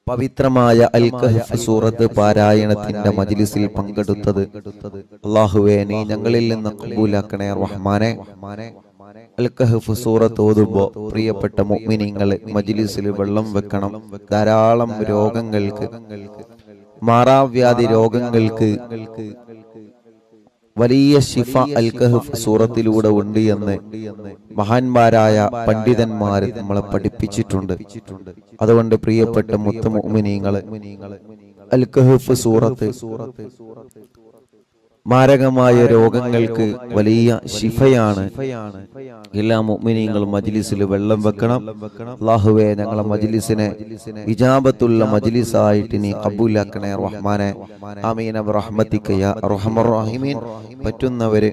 പവിത്രമായ അൽ കഹ്ഫ് സൂറത്ത് പാരായണത്തിന്റെ മജ്ലിസിൽ പങ്കെടുത്തത് അല്ലാഹുവേ നീ ഞങ്ങളിൽ നിന്ന് ഖബൂലാക്കണേ റഹ്മാനെ. അൽ കഹ്ഫ് സൂറത്ത് ഓതുമ്പോൾ പ്രിയപ്പെട്ട മുഅ്മിനീങ്ങൾ മജ്ലിസിൽ വെള്ളം വെക്കണം. ധാരാളം രോഗങ്ങൾക്ക്, മാറാവ്യാധി രോഗങ്ങൾക്ക് വലിയ ശിഫ അൽ കഹ്ഫ് സൂറത്തിലൂടെ ഉണ്ട് എന്ന് മഹാന്മാരായ പണ്ഡിതന്മാർ നമ്മളെ പഠിപ്പിച്ചിട്ടുണ്ട്. അതുകൊണ്ട് പ്രിയപ്പെട്ട മുഅ്മിനീങ്ങളെ അൽ കഹ്ഫ് സൂറത്ത് മാരകമായ രോഗങ്ങൾക്ക് വലിയ ശിഫയാണ്. എല്ലാ മുഅ്മിനീങ്ങളും മജ്ലിസിൽ വെള്ളം വെക്കണം. അല്ലാഹുവേ ഞങ്ങളെ മജ്ലിസിനെ ഇജാബത്തുള്ള മജ്ലിസായിട്ട് നീ ഖബൂലാക്കണേ റഹ്മാനെ. ആമീൻ ബിറഹ്മതിക യാ അർഹമർ റഹീമീൻ. പറ്റുന്നവരെ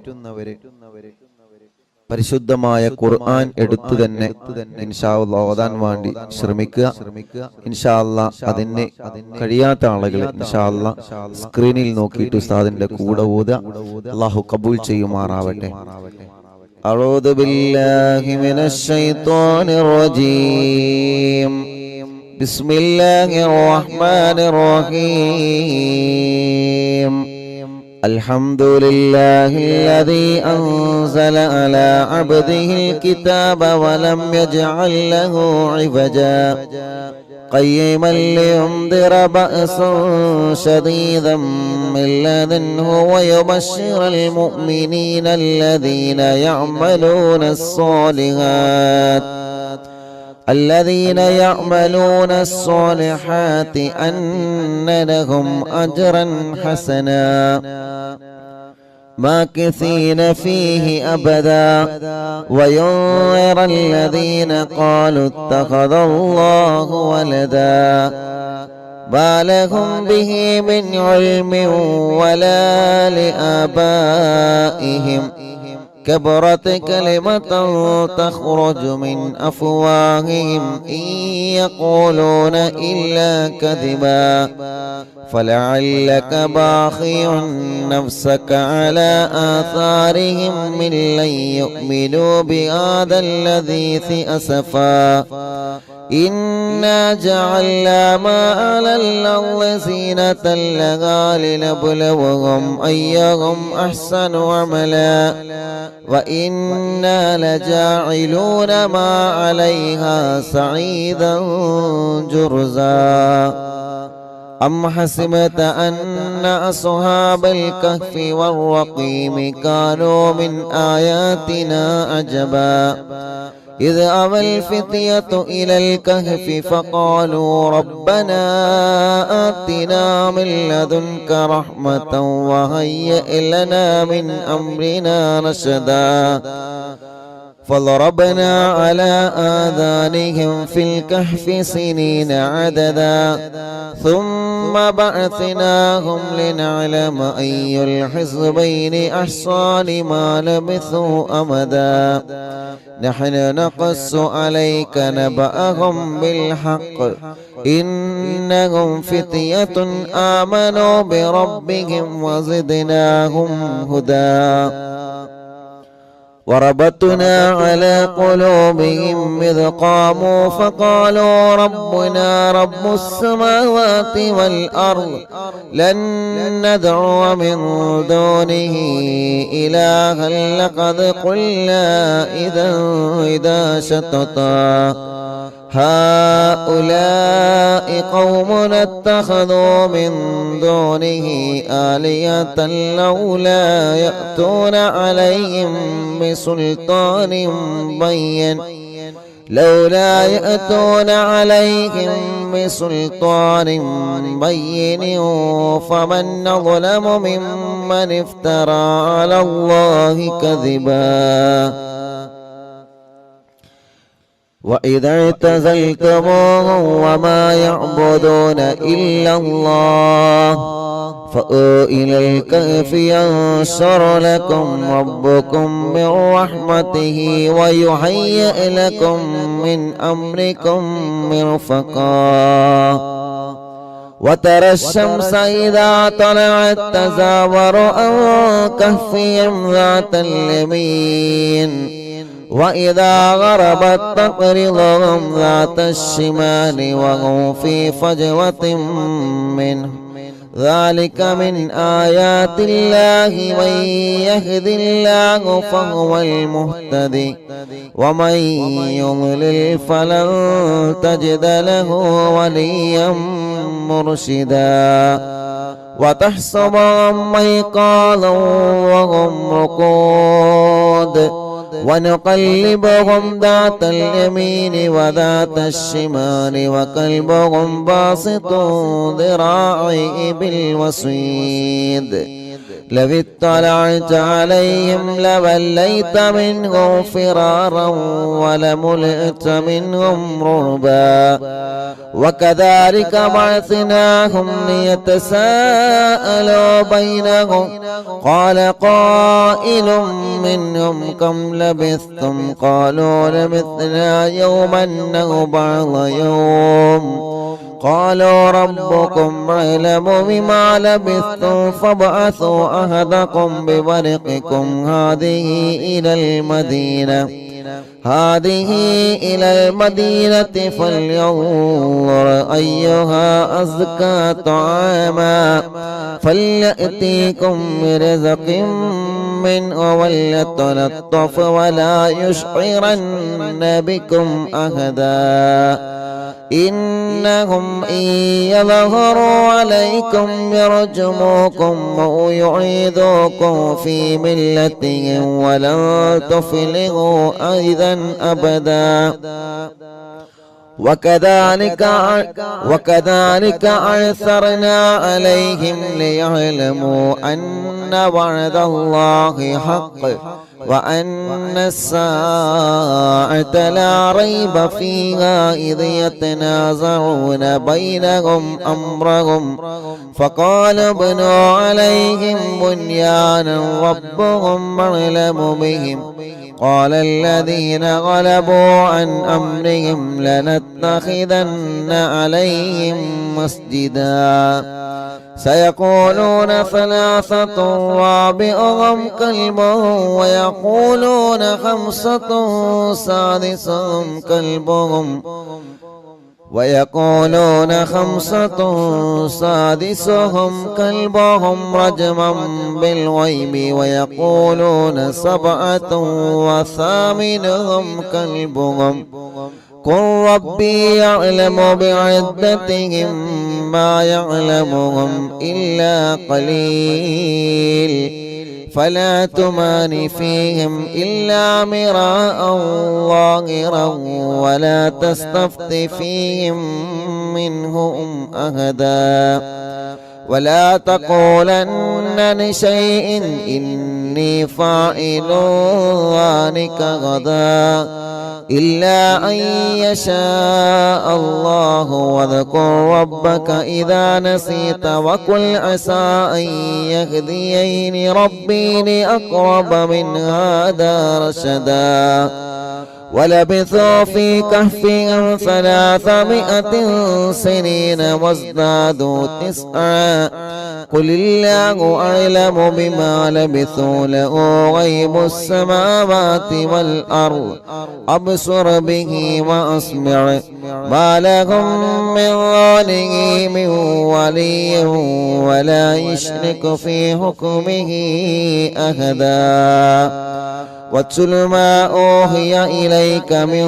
പരിശുദ്ധമായ ഖുർആൻ എടുത്തു തന്നെ ഇൻഷാ അല്ലാഹ് ഓതാൻ വേണ്ടി ശ്രമിക്കുക. ഇൻഷാ അല്ലാഹ് അതിന് കഴിയാത്ത ആളുകൾ ഇൻഷാ അല്ലാഹ് സ്ക്രീനിൽ നോക്കിയിട്ട് ഉസ്താദിന്റെ കൂടെ ഓതുക. അല്ലാഹു ഖബൂൽ ചെയ്യുമാറാവട്ടെ. അഊദു ബില്ലാഹി മിനശ് ശൈത്വാനിർ റജീം. ബിസ്മില്ലാഹിർ റഹ്മാനിർ റഹീം. الحمد لله الذي أنزل على عبده الكتاب ولم يجعل له عوجا قيما لينذر بأسا شديدا من لدنه ويبشر المؤمنين الذين يعملون الصالحات أن لهم أجرا حسنا ماكثين فيه أبدا وينذر الذين قالوا اتخذ الله ولدا ما لهم به من علم ولا لآبائهم كبرت كلمة تخرج من أفواههم إن يقولون إلا كذبا فلعلك باخع نفسك على آثارهم من لن يؤمنوا بهذا الحديث أسفا إنا جعلنا ما على الأرض زينة لها لنبلوهم أيهم أحسن عملا وإنا لجاعلون ما عليها صعيدا جرزا أم حسبت أن أصحاب الكهف والرقيم كانوا من آياتنا عجبا إذ أوى الفتية إلى الكهف فقالوا ربنا آتنا من لدنك رحمة وهيئ لنا من أمرنا رشدا فضربنا على آذانهم في الكهف سنين عددا ثم بعثناهم لنعلم أي الحزبين أحصى لما لبثوا أمدا نحن نقص عليك نبأهم بالحق إنهم فتية آمنوا بربهم وزدناهم هدى وربطنا على قلوبهم إذ قاموا فقالوا ربنا رب السماوات والأرض لن ندعو من دونه إلها لقد قلنا إذا شططا هؤلاء قومنا اتخذوا من دونه آلهة لولا يأتون عليهم بسلطان بين فمن ظلم ممن افترى على الله كذبا وإذا اعتزلتموهم وما يعبدون إلا الله فأووا إلى الكهف ينشر لكم ربكم من رحمته ويهيئ لكم من أمركم مرفقا وترى الشمس إذا طلعت تزاور عن كهفهم ذات اليمين وإذا غربت تقرضهم ذات الشمال وهم في فجوة منه ذلك من آيات الله من يهد الله فهو المهتدي ومن يضلل فلن تجد له وليا مرشدا وتحسبهم أيقاظا وهم رقود ونقلبهم ذات اليمين وذات الشمال وكلبهم باسط ذراعيه بالوصيد لو اطلعت عليهم لوليت منهم فرارا ولملئت منهم رعبا وكذلك بعثناهم ليتساءلوا بينهم قال قائل منهم كم لبثتم قالوا لبثنا يوما أو بعض يوم قالوا ربكم أعلم بما لبثتم فابعثوا أحدكم بورقكم هذه إلى المدينة فلينظر أيها أزكى طعاما فليأتيكم برزق منه وليتلطف ولا يشعرن بكم أحدا إنهم إن يظهروا عليكم يرجموكم أو يعيدوكم في ملتهم ولن تفلحوا أيضا أبدا وكذلك أعثرنا عليهم ليعلموا أن وعد الله حق وأن الساعة لا ريب فيها إذ يتنازعون بينهم أمرهم فقال ابنوا عليهم بنيانا ربهم أعلم بهم قال الذين غلبوا عن أمرهم لنتخذن عليهم مسجدا سيقولون ثلاثة رابعهم كلبهم ويقولون خمسة سادسهم كلبهم رجما بالغيب ويقولون سبعة وثامنهم كلبهم قل ربي يعلم بعدتهم ما يعلمهم إلا قليل فلا تمار فيهم إلا مراء ظاهرا ولا تستفت فيهم منهم أحدا ولا تقولن لشيء إني فاعل ذلك غدا إلا أن يشاء الله واذكر ربك إذا نسيت وقل عسى أن يهديني ربي لأقرب من هذا رشدا ولبثوا في كهفهم 300 سنين وازدادوا 9 قل الله أعلم بما لبثوا له غيب السماوات والأرض أبصر به وأسمع ما لهم من دونه من ولي ولا يشرك في حكمه أحدا واتل ما أوحي إليك من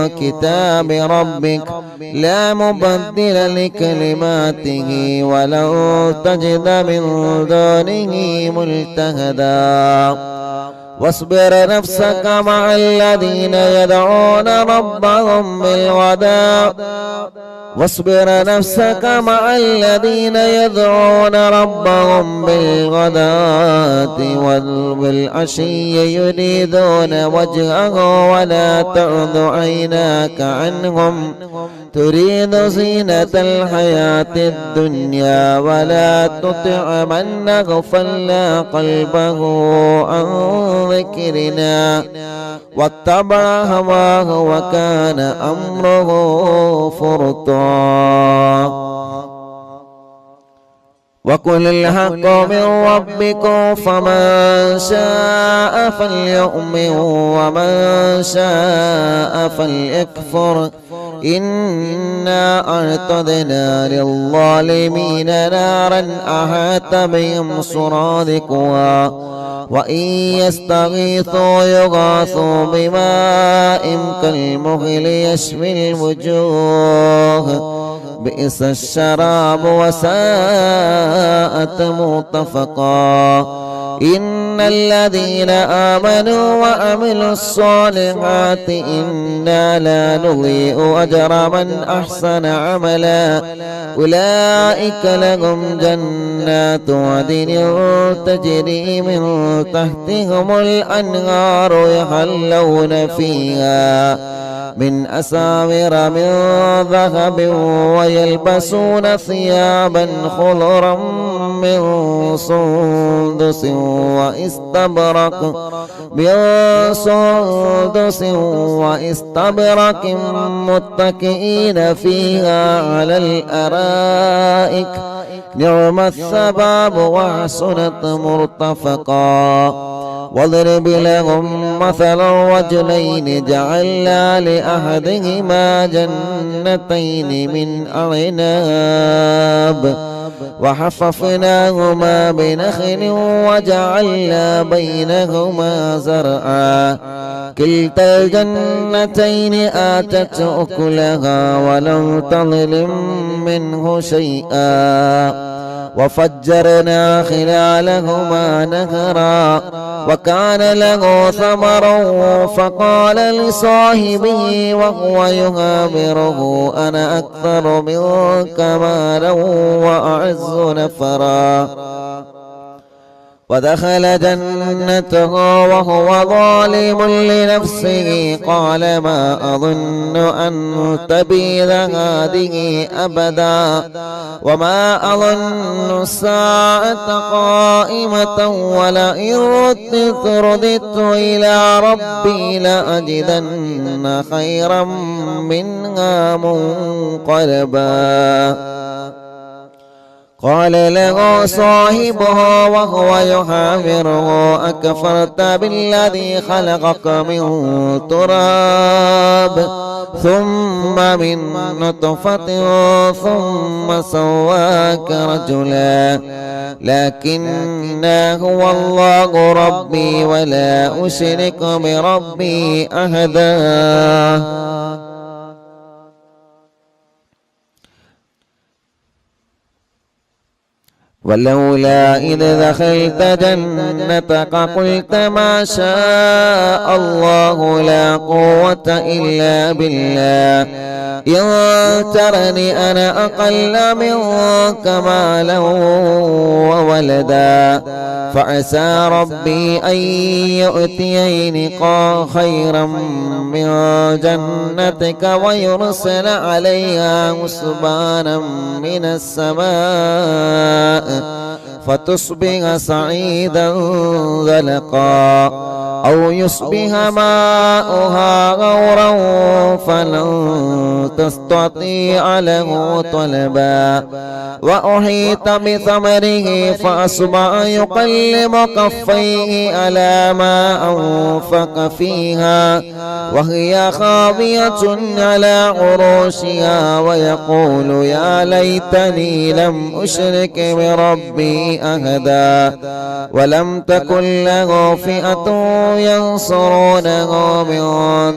كتاب ربك لا مبدل لكلماته ولن تجد من دونه ملتهدا واصبر نفسك مع الذين يدعون ربهم بالغداة والعشي يريدون وجهه ولا تعد عيناك عنهم تريد زينة الحياة الدنيا ولا تطع من أغفلنا قلبه عن ذكرنا واتبع هواه وكان أمره فرطا وقل الحق من ربكم فمن شاء فليؤمن ومن شاء فليكفر إنا أعتدنا للظالمين نارا أحاط بهم سرادقها وإن يستغيثوا يغاثوا بماء كالمهل يشوي الوجوه بئس الشراب وساءت مرتفقا إن الذين آمنوا وعملوا الصالحات إنا لا نضيع أجر من أحسن عملا أولئك لهم جنات عدن تجري من تحتهم الأنهار يحلون فيها من أساور من ذهب ويلبسون ثيابا خضرا من سندس واستبرق متكئين فيها على الأرائك نعم الثواب وحسنت مرتفقا واضرب لهم مثل الرجلين جعلنا لأحدهما جنتين من أعناب وحففناهما بنخل وجعلنا بينهما زرعا كلتا الجنتين آتت أكلها ولم تظلم منه شيئا وفجرنا خلالهما نهرا وكان له ثمر فقال لصاحبه وهو يهابره أنا أكثر منك مالا وأعز نفرا ودخل جنته وهو ظالم لنفسه قال ما أظن أن تبيد هذه أبدا وما أظن الساعة قائمة ولئن رددت إلى ربي لأجدن خيرا منها منقلبا قال له صاحبه وهو يحاوره أكفرت بالذي خلقك من تراب ثم من نطفة ثم سواك رجلا لكن هو الله ربي ولا أشرك بربي أحدا ولولا إذ دخلت جنتك قلت ما شاء الله لا قوة إلا بالله إن ترني أنا أقل منك مالا وولدا فعسى ربي أن يؤتيني خيرا من جنتك ويرسل عليها حسبانا من السماء فتصبح صعيدا زلقا أو يصبح ماؤها غورا فلن تستطيع له طلبا وأحيط بثمره فأصبح يقلب كفيه على ما أنفق فيها وهي خاوية على عروشها ويقول يا ليتني لم أشرك بربي أحدا ولم تكن له فئة ينصرونه من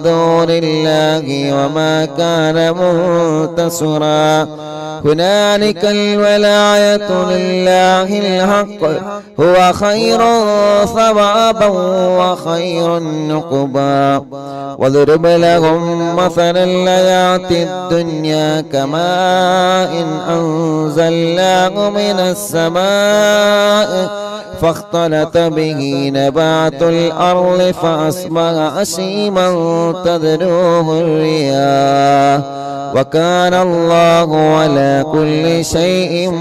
دون الله وما كان منتصرا هنالك الولاية لله الحق هو خير ثوابا وخير عقبا واضرب لهم مثل الحياة الدنيا كماء أنزلناه من السماء فاختلط به نبات الأرض فأصبح هشيما تذروه الرياح وكان الله على كل شيء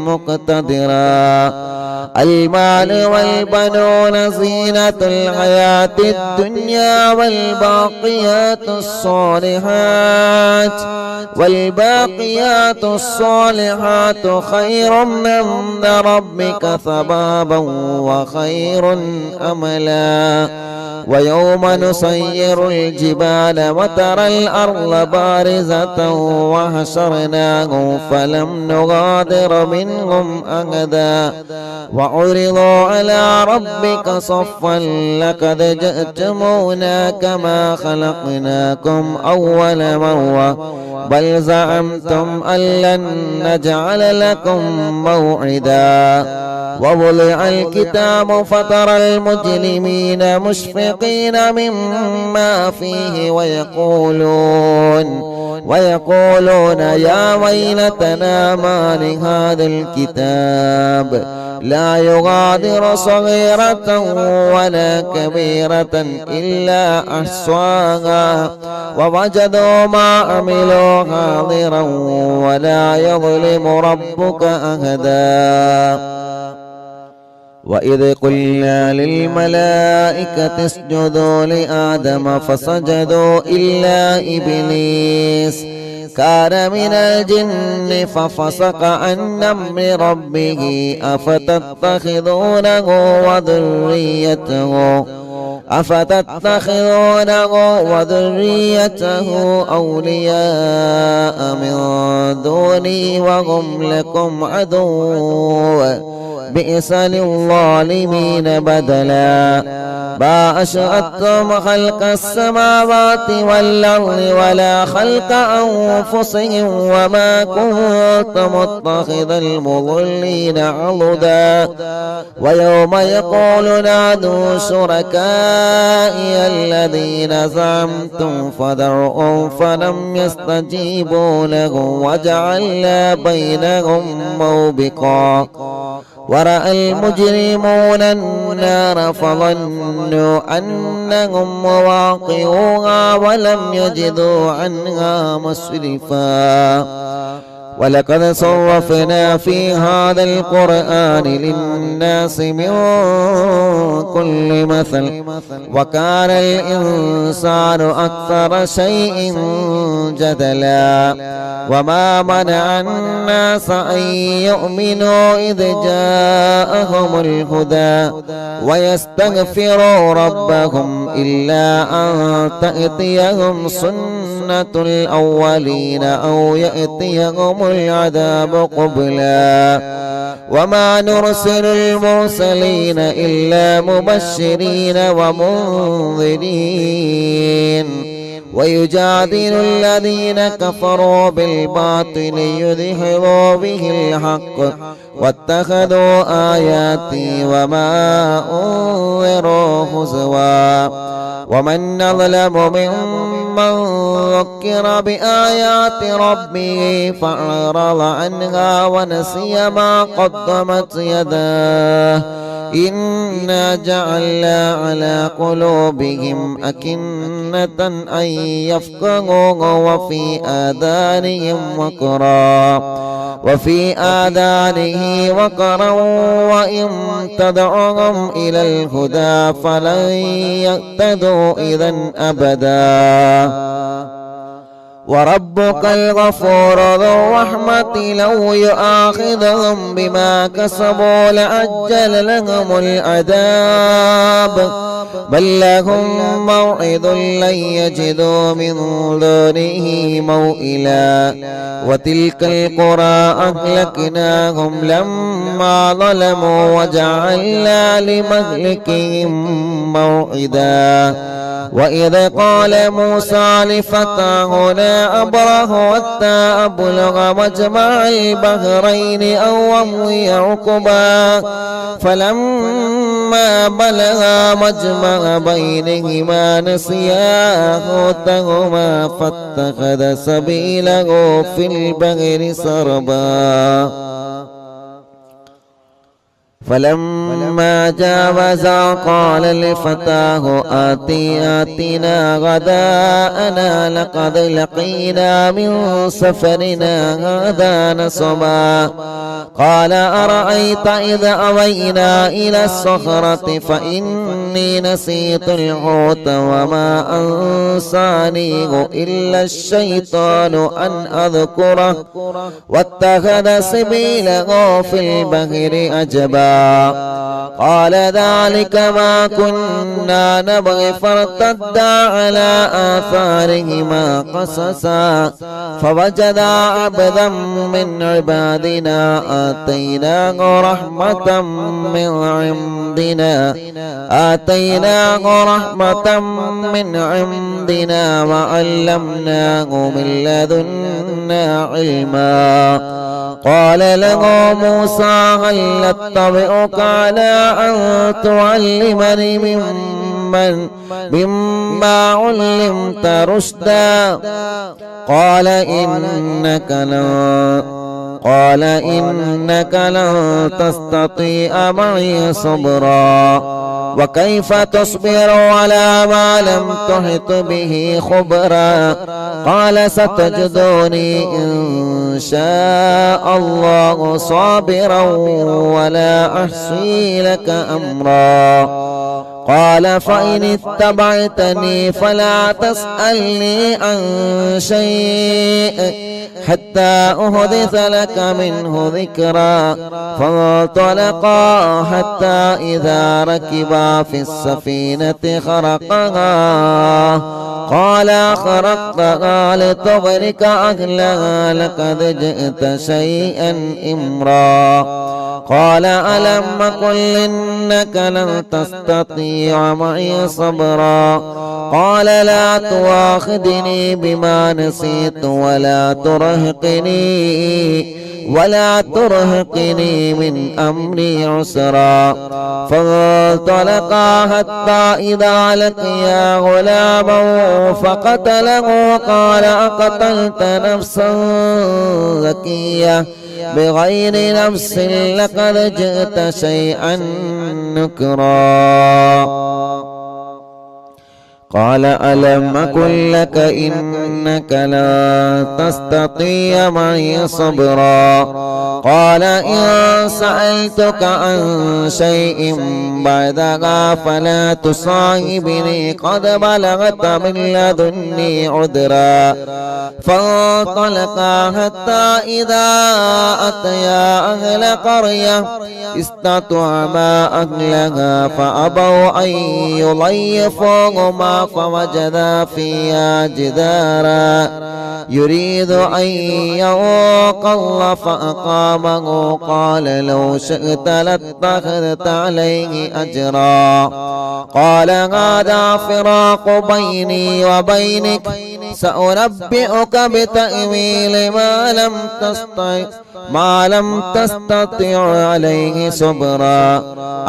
مقتدرا. المال والبنون زينة الحياة الدنيا والباقيات الصالحات خير عند ربك ثوابا وخير أملا. ويوم نسير الجبال وترى الأرض بارزة وحشرناهم فلم نغادر منهم أحدا وعرضوا على ربك صفا لقد جئتمونا كما خلقناكم أول مرة بل زعمتم أن لن نجعل لكم موعدا. ووضع الكتاب فترى المجرمين مشفقين مما فيه ويقولون يا ويلتنا ما لهذا الكتاب لا يغادر صغيرة ولا كبيرة إلا أحصاها ووجدوا ما عملوا حاضرا ولا يظلم ربك أحدا. وإذ قلنا للملائكة اسجدوا لآدم فسجدوا إلا إبليس كان من الجن ففسق عن أمر ربه أفتتخذونه وذريته أولياء من دوني وهم لكم عدو بئس للظالمين بدلا. ما أشهدتم خلق السماوات والأرض ولا خلق أنفسهم وما كنت متخذ المضلين عضدا. ويوم يقول نادوا شركائي الذين زعمتم فدعوهم فلم يستجيبوا لهم وجعلنا بينهم موبقا. ورأى المجرمون النار فظنوا أنهم مواقعوها ولم يجدوا عنها مصرفا. ولقد صرفنا في هذا القرآن للناس من كل مثل وكان الإنسان أكثر شيء جدلا. وما منع الناس أن يؤمنوا إذ جاءهم الهدى ويستغفروا ربهم إلا أن تأتيهم سنة الأولين أو يأتيهم العذاب قبلا. وما نرسل المرسلين إلا مبشرين ومنذرين ويجادل الذين كفروا بالباطل ليدحضوا به الحق واتخذوا آياتي وما أنذروا هزوا. ومن أظلم ممن ذكر بآيات ربه فأعرض عنها ونسي ما قدمت يداه إنا جعلنا على قلوبهم أكنة أن يفقهوه وفي آذانه وقرا وإن تدعوهم إلى الهدى فلن يهتدوا إذا أبدا. وربك الغفور ذو الرحمة لو يؤاخذهم بما كسبوا لعجل لهم العذاب بل لهم موعد لن يجدوا من دونه موئلا. وتلك القرى أهلكناهم لما ظلموا وجعلنا لمهلكهم موعدا. وإذ قال موسى لفتاه لا أبرح حتى أبلغ مجمع البحرين أو أمضي حقبا فلما بلغا مجمع بينهما نسيا حوتهما فاتخذ سبيله في البحر سربا. فلما جاوزا قال لفتاه آتنا غداءنا لقد لقينا من سفرنا هذا نصبا قال أرأيت إذا أوينا إلى الصخرة فإني نسيت الحوت وما أنسانيه إلا الشيطان أن أذكره واتخذ سبيله في البحر أجبا قال ذلك ما كنا نبغي فارتدا على آثارهما قصصا فوجدا عبدا من عبادنا آتيناه رحمة من عندنا وعلمناه من لدنا علما قال له موسى هل أتبعك على أن تعلمني مما علمت رشدا قال إنك لن تستطيع معي صبرا وكيف تصبر على ما لم تحط به خبرا قال ستجدوني إن شاء الله صابرا ولا أحصي لك أمرا قال فإن اتبعتني فلا تسألني عن شيء حتى أحدث لك منه ذكرا فانطلقا حتى إذا ركبا في السفينة خرقها قال أخرقتها لتغرق أهلها لقد جئت شيئا إمرا قال ألم أقل إنك لن تستطيع معي صبرا قال لا تؤاخذني بما نسيت ولا ترهقني من أمري عسرا فانطلقا حتى إذا لقيا غلاما فقتله قال أقتلت نفسا زكية بغير نفس لقد جئت شيئا نكرا قال ألم أقل لك إنك لا تستطيع معي صبرا قال إن سألتك عن شيء بعدها فلا تصاحبني قد بلغت من لدني عذرا فانطلقا حتى إذا أتيا أهل قرية استطعما أهلها فأبوا أن يضيفوهما فوجدا فيها جدارا يريد أن ينقض فأقامه قال لو شئت لاتخذت عليه أجرا قال هذا فراق بيني وبينك سأنبئك بتأويل ما لم تستطع عليه صبرا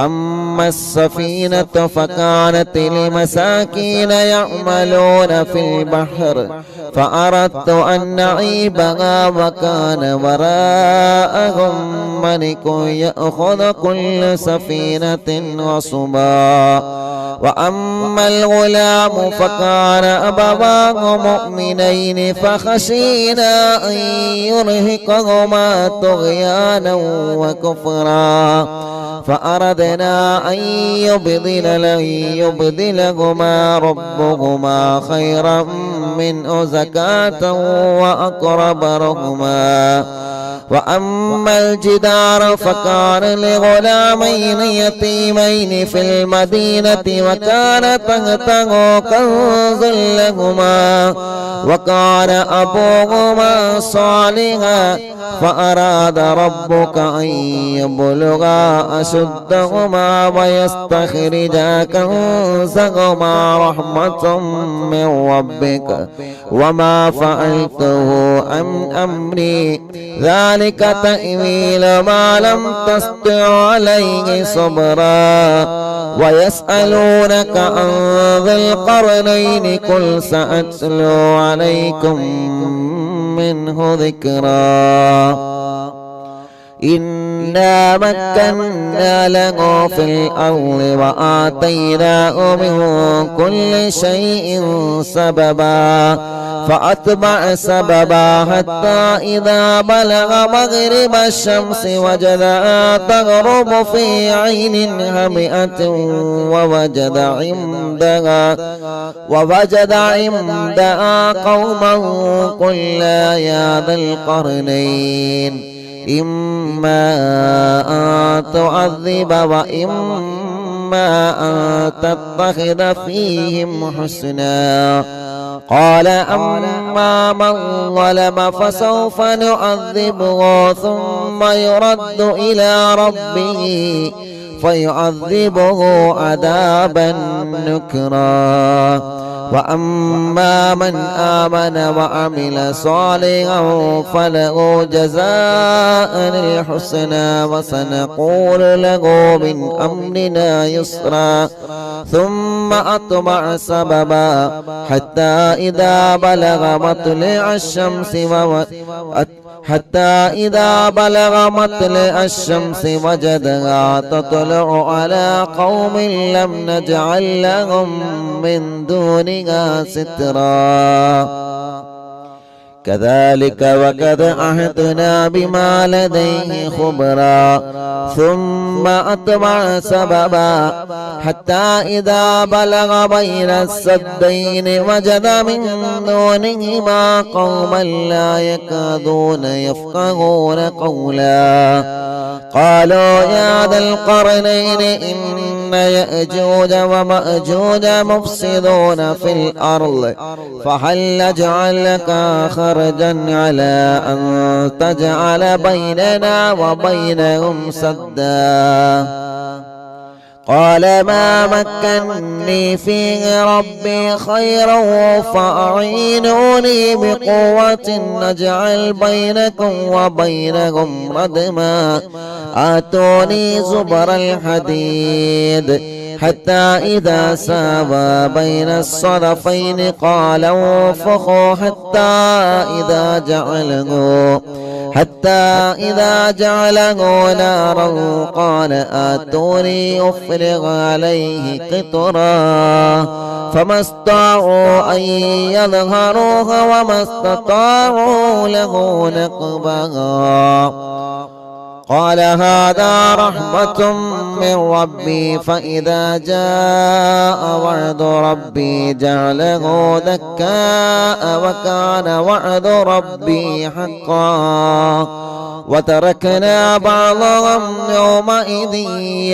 أما السفينة فكانت لمساكين يعملون في البحر فأردت أن نعيبها وكان وراءهم ملك يأخذ كل سفينة غصبا وأما الغلام فكان أبواه مؤمنين فخشينا أن يرهقهما طغيانا وكفرا فأردنا أن يبدلهما ربهما خيرا منه زكاة وأقرب رحما وأما الجدار فكان لغلامين يتيمين في المدينة وكان تحته كنز لهما وكان أبوهما صالحا فأراد ربك أن يبلغا أشدهما ويستخرجا كنزهما رحمة من ربك وما فعلته عن أمري ذلك تأويل ما لم تستطع عليه صبرا ويسألونك عن ذي القرنين قل سأتلو عليكم منه ذكرا إنه إنا مكنا له في الأرض وآتيناه من كل شيء سببا فأتبع سببا حتى إذا بلغ مغرب الشمس وجدها تغرب في عين هامئة ووجد عندها قوما قلنا يا ذا القرنين إما أن تعذب وإما أن تتخذ فيهم حسنا قال أما من ظلم فسوف نعذبه ثم يرد إلى ربه فيعذبه عذابا نكرا وأما من آمن وعمل صالحا فله جزاء الحسنى وسنقول له من أمرنا يسرا ثم أتبع سببا حتى إذا بلغ مطلع الشمس وجدها تطلع على قوم لم نجعل لهم من دونها سترا كذلك وقد عهدنا بما لديه خبرا ثم أتبع سببا حتى إذا بلغ بين السدين وجد من دونهما قوما لا يكادون يفقهون قولا قالوا يا ذا القرنين إن يأجوج ومأجوج مفسدون في الأرض فهل نجعل لك خرجا على أن تجعل بيننا وبينهم سدا قال ما مكنني فيه ربي خيرا فأعينوني بقوة نجعل بينكم وبينهم ردما آتوني زبر الحديد حتى إذا ساوى بين الصدفين قال انفخوا حتى إذا جعله نارا قال آتوني أفرغ عليه قطرا فما استطاعوا أن يظهروها وما استطاعوا له نقبا قال هذا رحمة من ربي فإذا جاء وعد ربي جعله دكاء وكان وعد ربي حقا وتركنا بعضهم يومئذ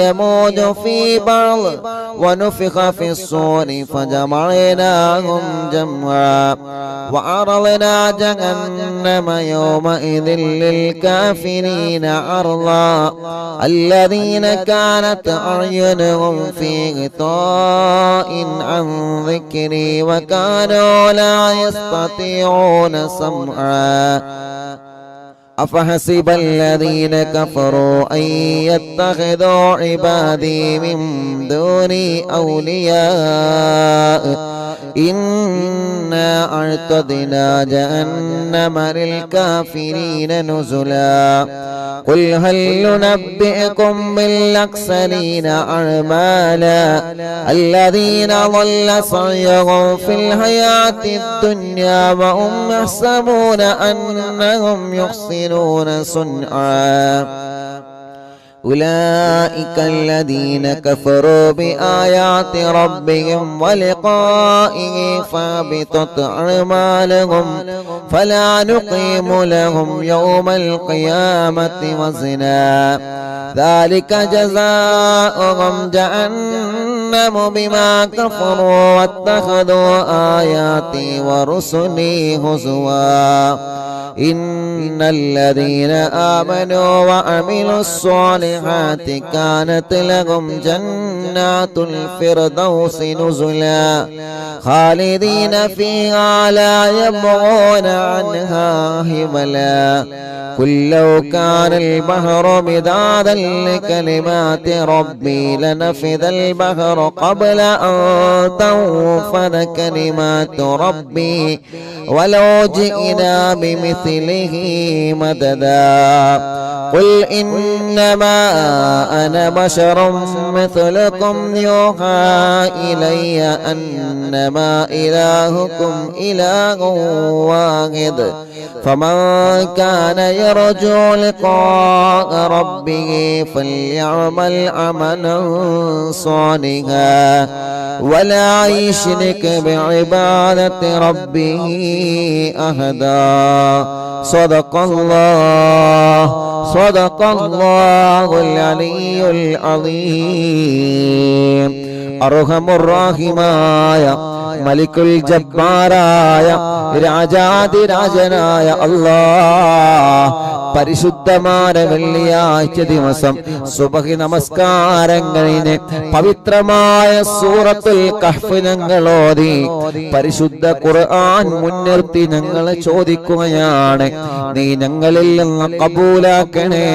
يموج في بعض ونفخ في الصور فجمعناهم جمعا وعرضنا جهنم يومئذ للكافرين عرضا الذين كانت أعينهم في غطاء عن ذكري وكانوا لا يستطيعون سمعا أفحسب الذين كفروا أن يتخذوا عبادي من دوني أولياء إنا أعتدنا جهنم للكافرين نزلا قل هل ننبئكم بالأخسرين أعمالا الذين ضل سعيهم في الحياة الدنيا وهم يحسبون أنهم يحسنون صنعا أولئك الذين كفروا بآيات ربهم ولقائه فابطت أعمالهم فلا نقيم لهم يوم القيامة وزنا ذلك جزاؤهم جهنم بما كفروا واتخذوا آياتي ورسلي هزوا إن الذين آمنوا وعملوا الصالحات كانت لهم جنات الفردوس نزلا خالدين فيها لا يبغون عنها حولا قل لو كان البحر مدادا لكلمات ربي لنفذ البحر قبل أن تنفذ كلمات ربي ولو جئنا بمثله مددا قل إنما أنا بشر مثلكم يوحى إلي أنما إلهكم إله واحد فمن كان يرجو لقاء ربه فليعمل عملا صالحا ولا يشرك بعبادة ربه أحدا صدق الله العلي العظيم أرحم الراحمين മലിക്കുൽ ജബ്ബാറായ രാജാതിരാജനായ അല്ലാഹ് പരിശുദ്ധമായ വെള്ളിയാഴ്ച ദിവസം സുബഹി നമസ്കാരം കഴിഞ്ഞ് പവിത്രമായ സൂറത്തുൽ കഹ്ഫ് ഞങ്ങൾ ഓതി പരിശുദ്ധ ഖുർആൻ മുൻനിർത്തി ഞങ്ങൾ ചോദിക്കുകയാണ്, നീ ഞങ്ങളിൽ നിന്ന് കബൂലാക്കണേ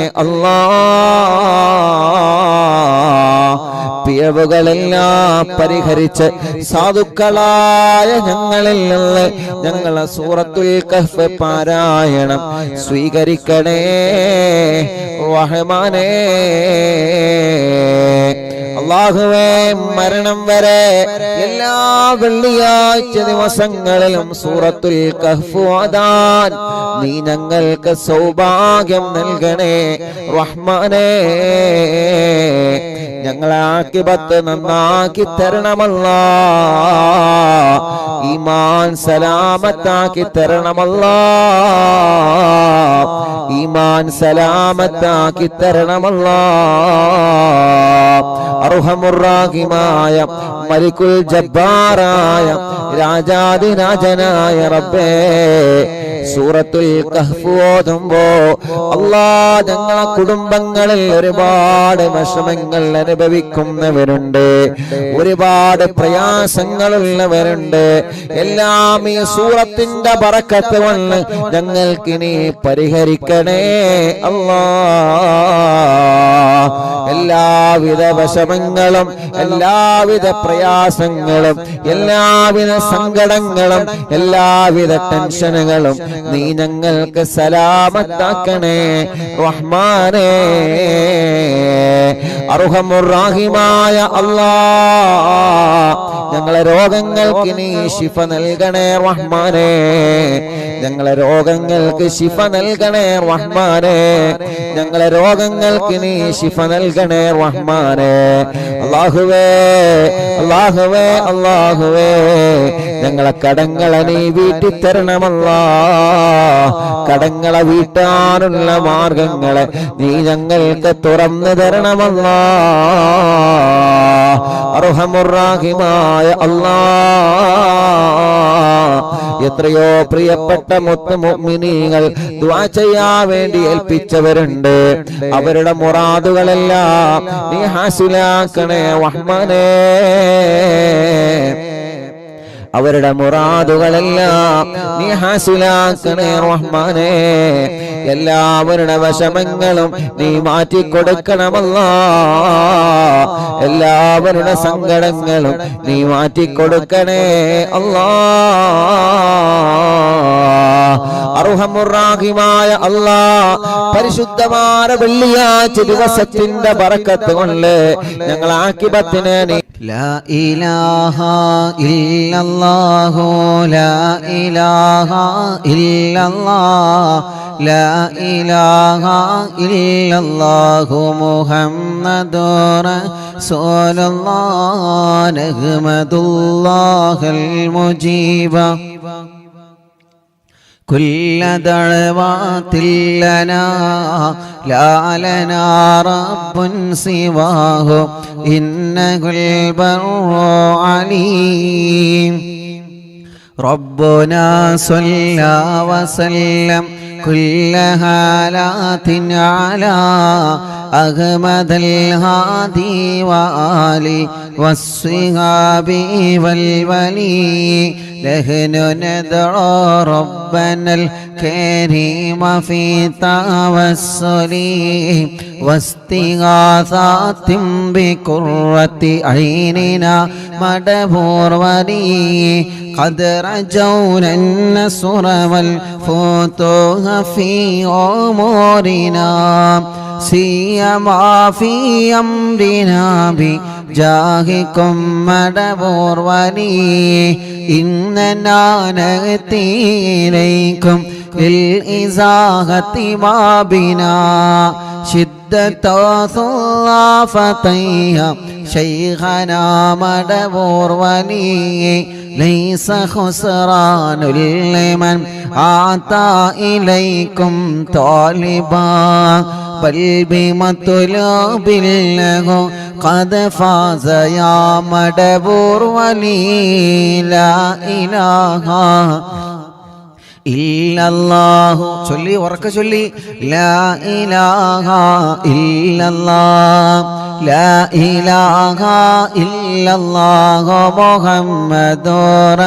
അല്ലാഹ്. പിഴവുകളെല്ലാം പരിഹരിച്ച് സാധുക്കളായ ഞങ്ങളിൽ നിന്ന് ഞങ്ങളെ സൂറത്തുൽ കഹ്ഫ് പാരായണം സ്വീകരിക്കണേ റഹ്മാനേ. അല്ലാഹുവേ, മരണം വരെ എല്ലാ വെള്ളിയാഴ്ച ദിവസങ്ങളിലും സൂറത്തുൽ കഹ്ഫ് ഓതാൻ നീ ഞങ്ങൾക്ക് സൗഭാഗ്യം നൽകണേ റഹ്മാനേ. ഞങ്ങളെ ആഖിബത്ത് നന്നാക്കി തരണമല്ലാഹ്, ഈമാൻ സലാമത്താക്കി തരണമല്ലാഹ്, ഈമാൻ സലാമത്താക്കി തരണമല്ലാഹ്. അർഹമുർ-റാഹിമായ മലിക്കുൽ ജബ്ബാറായ രാജാതിരാജനായ റബ്ബേ, സൂറത്തുൽ കഹ്ഫ് ഓതുമ്പോ അല്ലാഹ് ഞങ്ങളെ കുടുംബങ്ങളിൽ ഒരുപാട് വിഷമങ്ങൾ അനുഭവിക്കുന്നവരുണ്ട്, ഒരുപാട് പ്രയാസങ്ങളുള്ളവരുണ്ട്. എല്ലാം ഈ സൂറത്തിന്റെ ബറക്കത്ത് കൊണ്ട് ഞങ്ങൾക്ക് നീ പരിഹരിക്കണേ അല്ലാഹ്. എല്ലാവിധ വിഷമങ്ങളും എല്ലാവിധ പ്രയാസങ്ങളും എല്ലാവിധ സങ്കടങ്ങളും എല്ലാവിധ ടെൻഷനുകളും നീ ഞങ്ങൾക്ക് സലാമത്താക്കണേ റഹ്മാനേ. അർഹമുർ-റാഹിമായ അല്ലാഹ്, ഞങ്ങളെ രോഗങ്ങൾക്ക് നീ ശിഫ നൽകണേ റഹ്മാനേ. ഞങ്ങളെ രോഗങ്ങൾക്ക് ശിഫ നൽകണേ റഹ്മാനേ. ഞങ്ങളെ രോഗങ്ങൾക്ക് നീ ശിഫ നൽകണേ റഹ്മാനേ. അല്ലാഹുവേ, അല്ലാഹുവേ, അല്ലാഹുവേ, ഞങ്ങളെ കടങ്ങളെ നീ വീട്ടിത്തരണമല്ലാഹ്. കടങ്ങളെ വീട്ടാനുള്ള മാർഗങ്ങളെ നീ ഞങ്ങൾക്ക് തുറന്നു തരണമല്ലാഹ്. അർഹമുർ-റാഹിമായ അല്ലാഹ്, എത്രയോ പ്രിയപ്പെട്ട മുഅ്മിനീങ്ങൾ ദുആ ചെയ്യാൻ വേണ്ടി ഏൽപ്പിച്ചവരുണ്ട്. അവരുടെ മുറാദുകളെല്ലാം നീ ഹാസിലാക്കണേ റഹ്മാനേ. അവരുടെ മുറാദുകളെല്ലാം നീ ഹാസിലാക്കണേ റഹ്മാനേ. എല്ലാവരുടെ വിഷമങ്ങളും നീ മാറ്റിക്കൊടുക്കണമല്ലാഹ്. എല്ലാവരുടെ സങ്കടങ്ങളും നീ മാറ്റിക്കൊടുക്കണേ അല്ലാഹ്. അർഹമുർ-റാഹിമായ അല്ലാഹ്, പരിശുദ്ധമായ വെള്ളിയാഴ്ച ദിവസത്തിന്റെ ബറക്കത്ത് കൊണ്ട് ഞങ്ങൾ ആഖിബത്തിനെ നീ ലാ ഇലാഹ ഇല്ലല്ലാഹു ലാ ഇലാഹ ഇല്ലല്ലാഹ് ലാ ഇലാഹ ഇല്ലല്ലാഹു മുഹമ്മദുർ റസൂലുള്ളാഹ് നഹ്മദുല്ലാഹൽ മുജീബ كل دعوات لنا لا لنا رب سواه إنه البر عليم ربنا صلى وسلم كل حالات على أحمد الهادي وآله والصحاب والولي نحن ندعو ربنا الكريم في توسل واستغاثات بقرة عيننا مدبور ولي قد رجونا النصر والفتوح في أمورنا سيما في أمرنا بجاهكم مدبور ولي إننا نأتي إليكم للإزاحة ما بنا شدة ثلافتيها شيخنا مدبور ولي ليس خسران لمن أعطى إليكم طالبا بل بمطلوب له قد فاز يا مدبور ولي لا إله ഇല്ലല്ലാഹു ചൊല്ലി ഉറക്കെ ചൊല്ലി ലാ ഇലാഹ ഇല്ലല്ലാഹ് ലാ ഇലാഹ ഇല്ലല്ലാഹു മുഹമ്മദുർ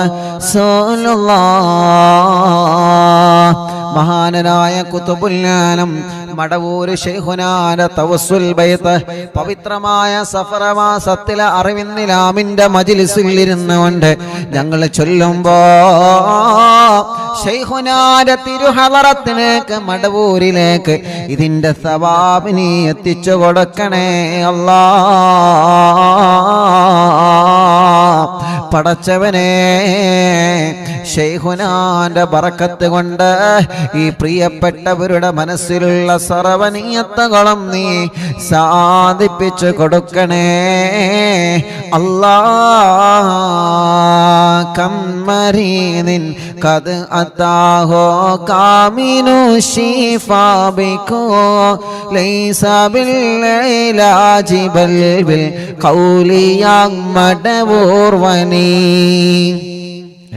റസൂലുള്ളാഹ്. മഹാനായ ഖുതുബുൽ ആലം മടവൂര് ശൈഖുനാന്റെ തവസ്സുൽ ബൈത്ത് പവിത്രമായ സഫർ മാസത്തിലെ അറിവിന്നിലാമിന്റെ മജ്ലിസിൽ ഇരുന്നുകൊണ്ട് ഞങ്ങൾ ചൊല്ലുമ്പോ ശൈഖുനാന്റെ തിരുഹളറത്തിലേക്ക് മടവൂരിലേക്ക് ഇതിന്റെ സവാബിനെ എത്തിച്ചു കൊടുക്കണേ അല്ലാ. പടച്ചവനെ ശൈഖുനാന്റെ ബറക്കത്ത് കൊണ്ട് ഈ പ്രിയപ്പെട്ടവരുടെ മനസ്സിലുള്ള സർവനീയത്തകളും നീ സാധിപ്പിച്ചു കൊടുക്കണേ അല്ലാ. കമ്മരീനിൻ കത് അതാഹോ കാമിനു ശിഫാബിക്കോ ലൈസ ബിൽഇലാജി ബൽ ബിൽ ഖൗലിയാ മടവൂർ വനി.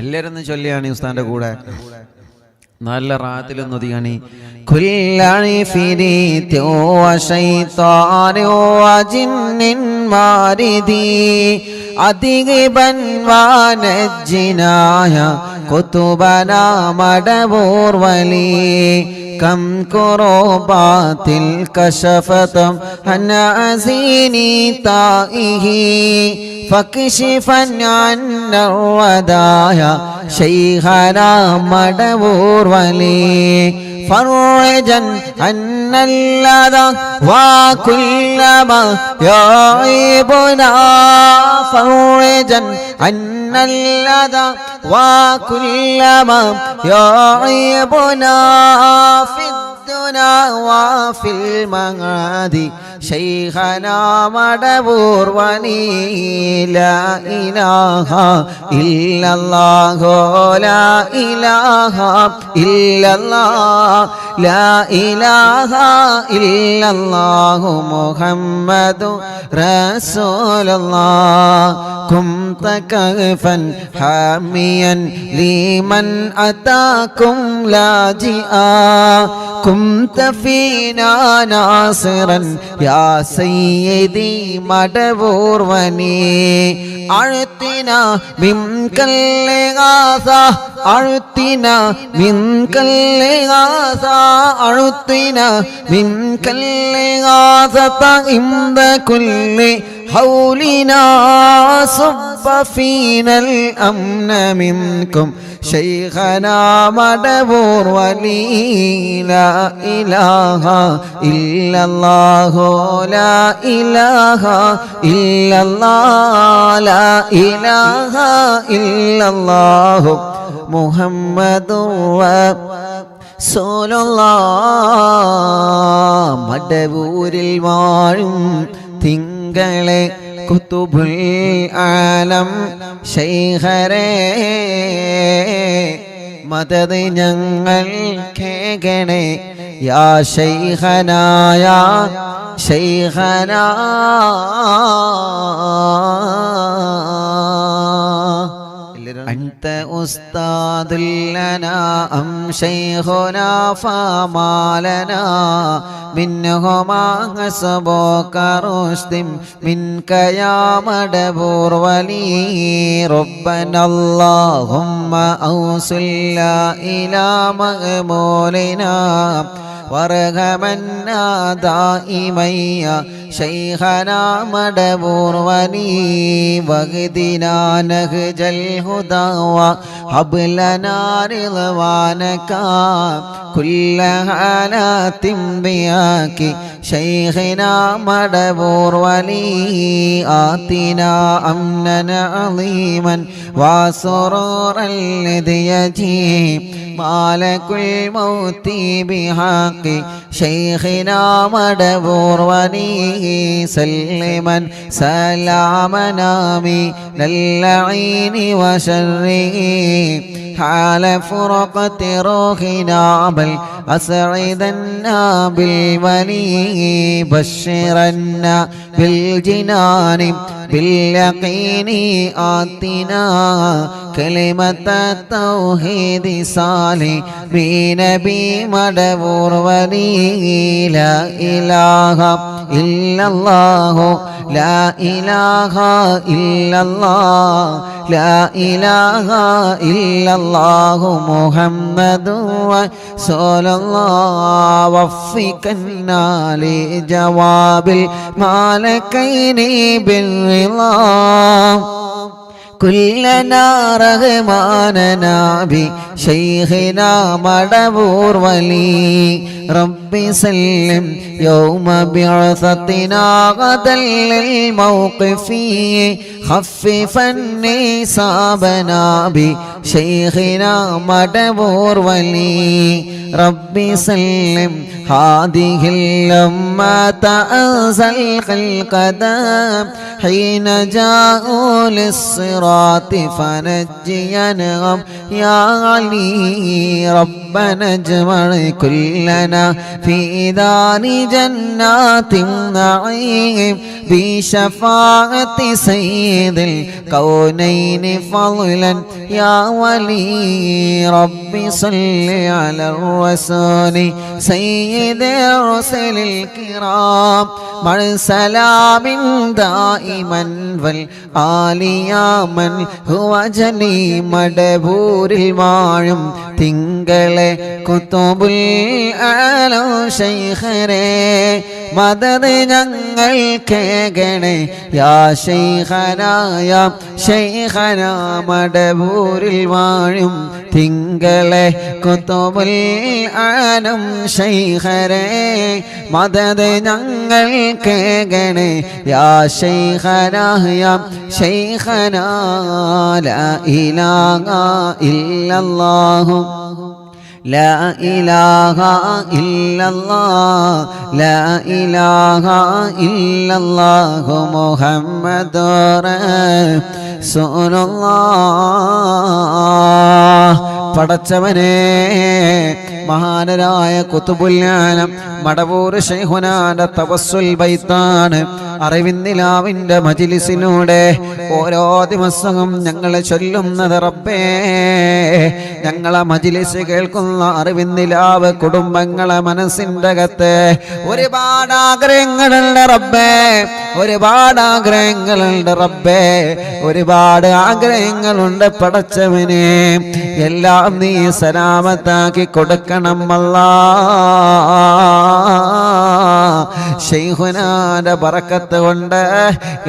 എല്ലാവരും ചൊല്ലിയാണ് ഉസ്താന്റെ കൂടെ നല്ല റാത്തിലൊന്നും ഒതുങ്ങണി. കുല്ലി ഫിരീതി വശൈത്താനി വജിന്നിൻ മാരിദി അദിഗിബൻ വനജ്ജിനായ കുതുബനാ മടവൂർ വലി كم كروبات كشفت عن أزيني تائه فاكشفا عنا الودايا شيخنا مدبور ولي فرجا عن اللذى وكل ما يعيبنا فرجا عن اللذى وكل ما يعيبنا في الدنيا وفي المعاد شيخنا مدبور ولي لا إله إلا الله لا إله إلا الله لا إله إلا الله محمد رسول الله كنت كهفا حاميا لمن أتاكم لاجئا كنت فينا ناصرا يا سيدي مدبور وني أعطنا منك الإغاثة أعطنا منك الإغاثة أعطنا منك الإغاثة عند كل حولنا صب فينا الأمن منكم شيخنا مدبور ولي لا إله إلا الله لا إله إلا الله لا إله إلا الله محمد رسول الله. മടവൂരിൽ വാഴും തിങ്കളെ കുതുബുൽ ആലം ശൈഖരേ മദദ് ഞങ്ങൾ കേകണേ യാ ശൈഖനാ യാ ശൈഖനാ. أنت أستاذ لنا أم شيخنا فما لنا منهما حسبك رشد منك يا مدبور ولي ربنا اللهم أوصلنا إلى مأمولنا وارحمنا دائما ശൈഖനാ മടവൂർ വലി വഹ്ദിനാ നഹ്ജൽ ഹുദാ വഹബ് ലനാ റിളവാനക കുല്ല ഹാലാത്തിൻ ബിയാകി ശൈഖനാ മടവൂർ വലി ആതിനാ അംനന അളീമൻ വസുറൂറൻ ലിദ്യജി മാലകുൽ മൗതി ബിഹഖി ശൈഖനാ മടവൂർ വലി സല്ലിമൻ സലാമനാമി ലല്ലഈനി വശർരി حال فرقة روحنا بل أسعدنا بالولي بشرنا بالجنان باليقين آتنا كلمة التوحيد صالح بنبي مدبور ولي لا إله إلا الله لا إله إلا الله لا إله إلا الله محمد رسول الله وفقنا لجواب المالكين بالرضا كلنا رغماننا بشيخنا مدبور ولي ربي سلم يوم بعثتنا غدا للموقف خففني صابنا بشيخنا مدبور ولي ربي سلم هذه الأمة أنزل القدم حين جاءوا للصراط فنجينهم يا علي ربنا اجمع كلنا في دار جنات النعيم بشفاعة سيد الكونين فضلا يا ولي ربي صل على الرسول سيد الرسل الكرام مع سلام دائما والآل يا من هو جني مدبور المعلم തിങ്കളെ കുത്തുബുൽ ആലം ശൈഖരേ മദദ് ഞങ്ങൾ കേകണേ യാ ശൈഖനാ യാ ശൈഖനാ മടബൂരിൽ വാഴും തിങ്കളെ കുത്തുബുൽ ആലം ശൈഖരേ മദദ് ഞങ്ങൾ കേകണേ യാ ശൈഖനാ യാ ശൈഖനാ ലാ ഇലാഹ ഇല്ലല്ലാഹു لا إله إلا الله لا إله إلا الله محمد رسول الله പടച്ചവനെ മഹാനരായ കുതുബുൽ ആലം മടവൂർ ശൈഖുനാന്റെ തവസ്സുൽ ബൈത്താണ് അറിവിന്നിലാവിന്റെ മജ്ലിസിലൂടെ ഓരോ ദിവസവും ഞങ്ങൾ ചൊല്ലുന്നത് റബ്ബേ ഞങ്ങളെ മജ്ലിസ് കേൾക്കുന്ന അറിവിന്നിലാവ് കുടുംബങ്ങളെ മനസ്സിൻ്റെ അകത്ത് ഒരുപാട് ആഗ്രഹങ്ങളുണ്ട് റബ്ബേ ഒരുപാട് ആഗ്രഹങ്ങളുണ്ട് റബ്ബേ ഒരുപാട് ആഗ്രഹങ്ങളുണ്ട് പടച്ചവനെ എല്ലാം നീ സലാമത്താക്കി കൊടുക്കണം അല്ലാ ശൈഖുനാന്റെ ബറക്കത്ത് കൊണ്ട്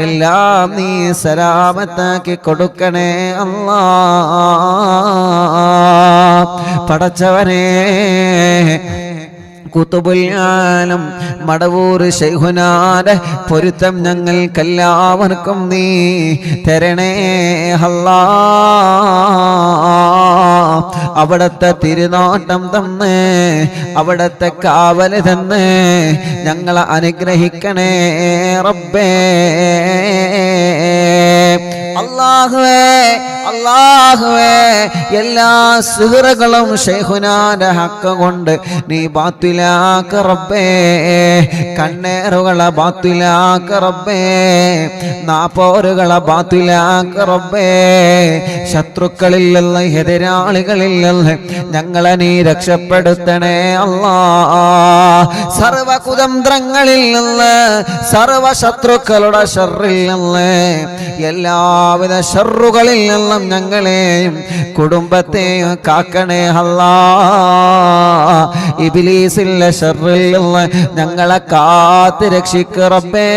എല്ലാം നീ സലാമത്താക്കി കൊടുക്കണേ അല്ലാ പടച്ചവനെ കുതുബുൽ ആലം മടവൂർ ശൈഖുനാന്റെ പൊരുത്തം ഞങ്ങൾക്കെല്ലാവർക്കും നീ തരണേ അല്ലാ അവിടത്തെ തിരുനോട്ടം തന്ന് അവിടത്തെ കാവല് തന്ന് ഞങ്ങളെ അനുഗ്രഹിക്കണേ റബ്ബേ അല്ലാഹുവേ അല്ലാഹുവേ എല്ലാ സിഹറുകളും ശൈഖുനാന്റെ ഹക്ക് കൊണ്ട് നീ ബാത്തിലാക്ക റബ്ബേ കണ്ണേറുകളെ ബാത്തിലാക്ക റബ്ബേ നാപ്പോരുകളെ ബാത്തിലാക്ക റബ്ബേ ശത്രുക്കളിൽ നിന്ന് എതിരാളികളിൽ നിന്ന് ഞങ്ങളെ നീ രക്ഷപ്പെടുത്തണേ അല്ലാ സർവ കുതന്ത്രങ്ങളിൽ നിന്ന്, സർവ ശത്രുക്കളുടെ ഷർറിൽ നിന്ന്, എല്ലാവിധ ഷർറുകളിൽ നിന്നും ഞങ്ങളെയും കുടുംബത്തെയും കാക്കണേ അല്ലാ. ഇബ്ലീസിന്റെ ഷർറിൽ നിന്ന് ഞങ്ങളെ കാത്ത് രക്ഷിക്ക് റബ്ബേ.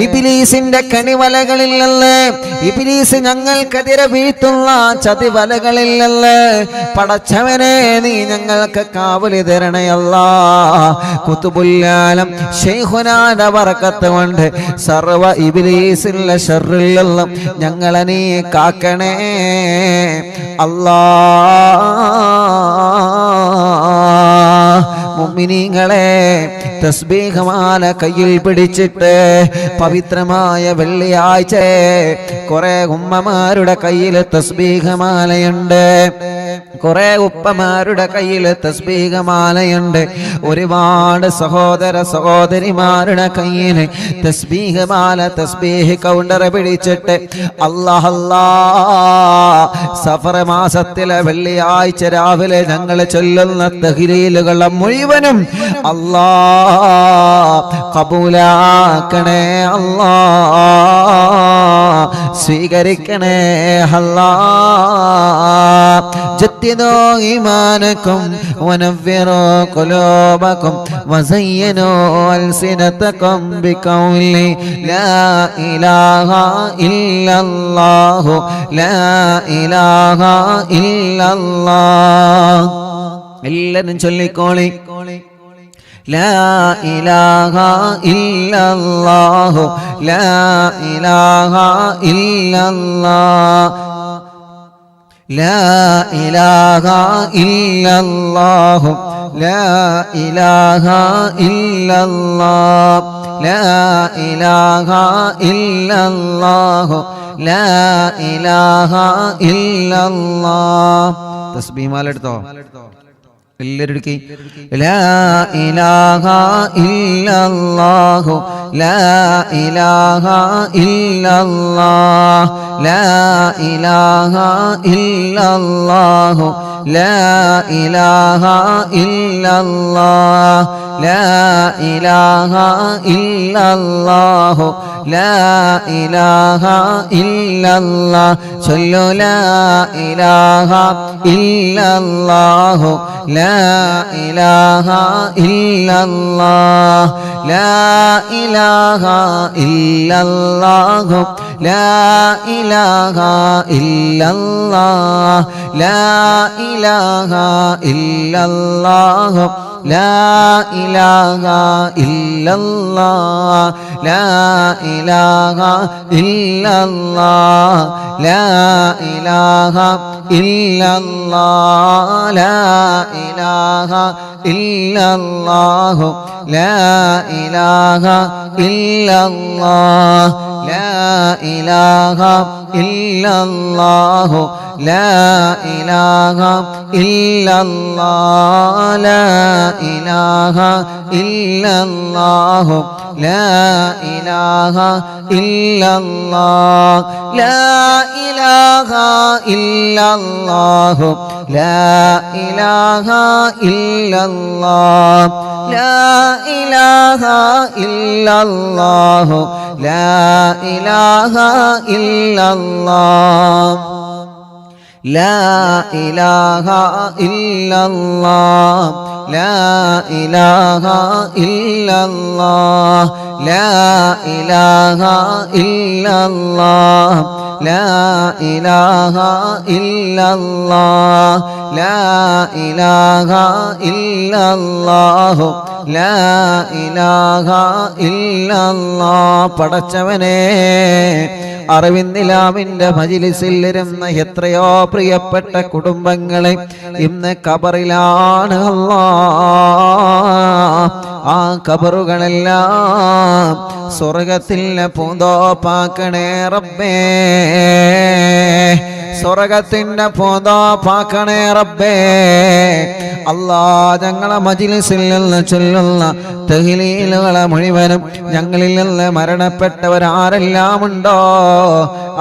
ഇബ്ലീസിന്റെ കണിവലകളിൽ നിന്ന്, ഇബ്ലീസ് ഞങ്ങൾക്കെതിരെ വീഴ്ത്തുന്ന ചതിവലകളിൽ നിന്ന് പടച്ചവനെ നീ ഞങ്ങൾക്ക് കാവലി തരണേ അല്ലാ. ഖുതുബുൽ-ആലം ശൈഖുനാന്റെ ബറക്കത്ത് കൊണ്ട് സർവ ഇബ്ലീസിന്റെ ശർറിൽ നിന്നും ഞങ്ങളെ നീ കാക്കണേ അല്ലാ. മുഅ്മിനീങ്ങളെ, തസ്ബീഹ് മാല കയ്യിൽ പിടിച്ചിട്ട് പവിത്രമായ വെള്ളിയാഴ്ച കുറെ ഉമ്മമാരുടെ കയ്യിൽ തസ്ബീഹ് മാലയുണ്ട്, കുറെ ഉപ്പമാരുടെ കയ്യിൽ തസ്ബീഹ് മാലയുണ്ട്, ഒരുപാട് സഹോദര സഹോദരിമാരുടെ കയ്യിൽ തസ്ബീഹ് മാല, തസ്ബീഹ് കൗണ്ടർ പിടിച്ചിട്ട് അല്ലാഹ് അല്ലാഹ് സഫർ മാസത്തിലെ വെള്ളിയാഴ്ച രാവിലെ ഞങ്ങൾ ചൊല്ലുന്ന തഹ്ലീലുകളെ മുഴുവനും അല്ലാഹ് കബൂലാക്കണേ അല്ലാഹ്, സ്വീകരിക്കണേ അല്ലാഹ്. ജദ്ദിദൂ ഈമാനകും വനവ്വിറൂ ഖുലൂബകും വസയ്യിനൂ അൽസിനതകും ബിഖൗലി ലാ ഇലാഹ ഇല്ലല്ലാഹു ലാ ഇലാഹ ഇല്ലല്ലാഹ്. എല്ലാവരും ചൊല്ലിക്കോളി, ലാ ഇലാഹ ഇല്ലല്ലാഹു ലാ ഇലാഹ ഇല്ലല്ലാഹ്, ലാ ഇലാഹ ഇല്ലല്ലാഹു ലാ ഇലാഹ ഇല്ലല്ലാഹ്, ലാ ഇലാഹ ഇല്ലല്ലാഹു ലാ ഇലാഹ ഇല്ലല്ലാഹ്. തസ്ബീഹ് മാല എടുത്തോ എല്ലാവരും? ലാ ഇലാഹ ഇല്ലല്ലാഹു ലാ ഇലാഹ ഇല്ലല്ലാഹ്, ലാ ഇലാഹ ഇല്ലല്ലാഹു ലാ ഇലാഹ ഇല്ലല്ലാഹ്, ലാ ഇലാഹ ഇല്ലല്ലാഹു ലാ ഇലാഹ ഇല്ലല്ലാഹ്. ചൊല്ലു ലാ ഇലാഹ ഇല്ലല്ലാഹു ലാ ഇലാഹ ഇല്ലല്ലാഹ്, ലാ ഇലാഹ ഇല്ലല്ലാഹു ലാ ഇലാഹ ഇല്ലല്ലാഹ്, ലാ ഇലാഹ ഇല്ലല്ലാഹു ലാ ഇലാഹ ഇല്ലല്ലാഹ്, ലാ ഇലാഹ ഇല്ലല്ലാഹ്, ലാ ഇലാഹ ഇല്ലല്ലാഹ്, ലാ ഇലാഹ ഇല്ലല്ലാഹു ലാ ഇലാഹ ഇല്ലല്ലാഹ്, ലാ ഇലാഹ ഇല്ലല്ലാഹു ലാ ഇലാഹ ഇല്ലല്ലാഹ്, ലാ ഇലാഹ ഇല്ലല്ലാഹു ലാ ഇലാഹ ഇല്ലല്ലാഹ്, ലാ ഇലാഹ ഇല്ലല്ലാഹു ലാ ഇലാഹ ഇല്ലല്ലാഹ്, ലാ ഇലാഹ ഇല്ലല്ലാഹു ലാ ഇലാഹ ഇല്ലല്ലാഹ്, ലാ ഇലാഹ ഇല്ലല്ലാഹ്, ലാ ഇലാഹ ഇല്ലല്ലാഹ്, ലാ ഇലാഹ ഇല്ലല്ലാഹ്, ലാ ഇലാഹ ഇല്ലല്ലാഹ്, ലാ ഇലാഹ ഇല്ലല്ലാഹു ലാ ഇലാഹ ഇല്ലല്ലാഹ്. പടച്ചവനെ, അറിവിന്ദിലാമിന്റെ മജ്‌ലിസിൽ ഇരുന്ന എത്രയോ പ്രിയപ്പെട്ട കുടുംബങ്ങളെ ഇന്ന് ഖബറിലാണ് അല്ലാഹ്. ആ ഖബറുകളെല്ലാം സ്വർഗത്തിലെ പൂന്തോപ്പാക്കണേ റബ്ബേ, സ്വർഗത്തിന്റെ പൂന്തോപ്പാക്കണേ റബ്ബേ. അല്ലാ, ഞങ്ങളെ മജ്‌ലിസിൽ നിന്ന് ചൊല്ലുന്ന തഹ്ലീലുകളെ മുഴുവനും ഞങ്ങളിൽ നിന്ന് മരണപ്പെട്ടവരാരെല്ലാം ഉണ്ടോ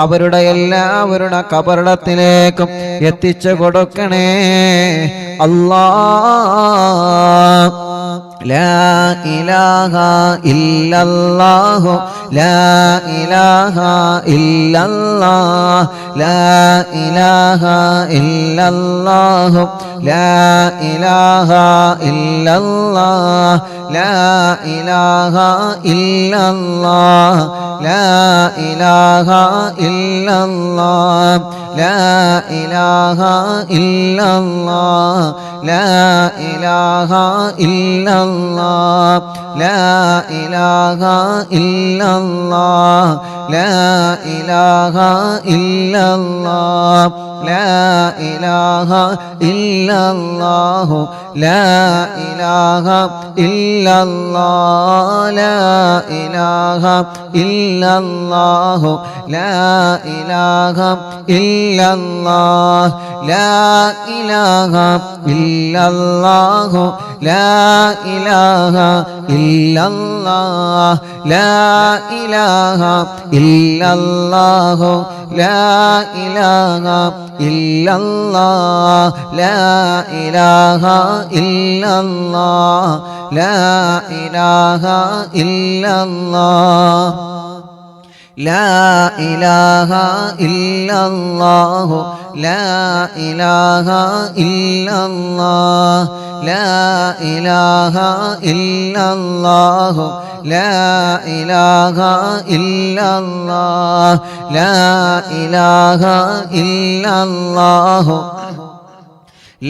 അവരുടെ എല്ലാവരുടെ കബറിടത്തിലേക്കും എത്തിച്ചു കൊടുക്കണേ അല്ലാ. ലാ ഇലാഹ ഇല്ലല്ലാഹു ലാ ഇലാഹ ഇല്ലല്ലാഹ് ലാ ഇലാഹ ഇല്ലല്ലാഹു ലാ ഇലാഹ ഇല്ലല്ലാഹ് ലാ ഇലാഹ ഇല്ലല്ലാഹ് ലാ ഇലാഹ ഇല്ലല്ലാഹ് ലാ ഇലാഹ ഇല്ലല്ലാഹ് ലാ ഇലാഹ ഇല്ലല്ലാഹ് ലാ ഇലാഹ ഇല്ലല്ലാഹ് ലാ ഇലാഹ ഇല്ലല്ലാഹ് ലാ ഇലാഹ ഇല്ലല്ലാഹു ലാ ഇലാഹ ഇല്ലല്ലാഹ് ലാ ഇലാഹ ഇല്ലല്ലാഹു ലാ ഇലാഹ ഇല്ലല്ലാഹ് ലാ ഇലാഹ ഇല്ലല്ലാഹു ലാ ഇലാഹ ഇല്ലല്ലാഹ് ലാ ഇലാഹ ഇല്ലല്ലാഹു ലാ ഇലാഹ ഇല്ലല്ലാഹ് ലാ ഇലാഹ ഇല്ലല്ലാഹ് ലാ ഇലാഹ ഇല്ലല്ലാഹ് ലാ ഇലാഹ ഇല്ലല്ലാഹു ലാ ഇലാഹ ഇല്ലല്ലാഹ് ലാ ഇലാഹ ഇല്ലല്ലാഹു ലാ ഇലാഹ ഇല്ലല്ലാഹ് ലാ ഇലാഹ ഇല്ലല്ലാഹു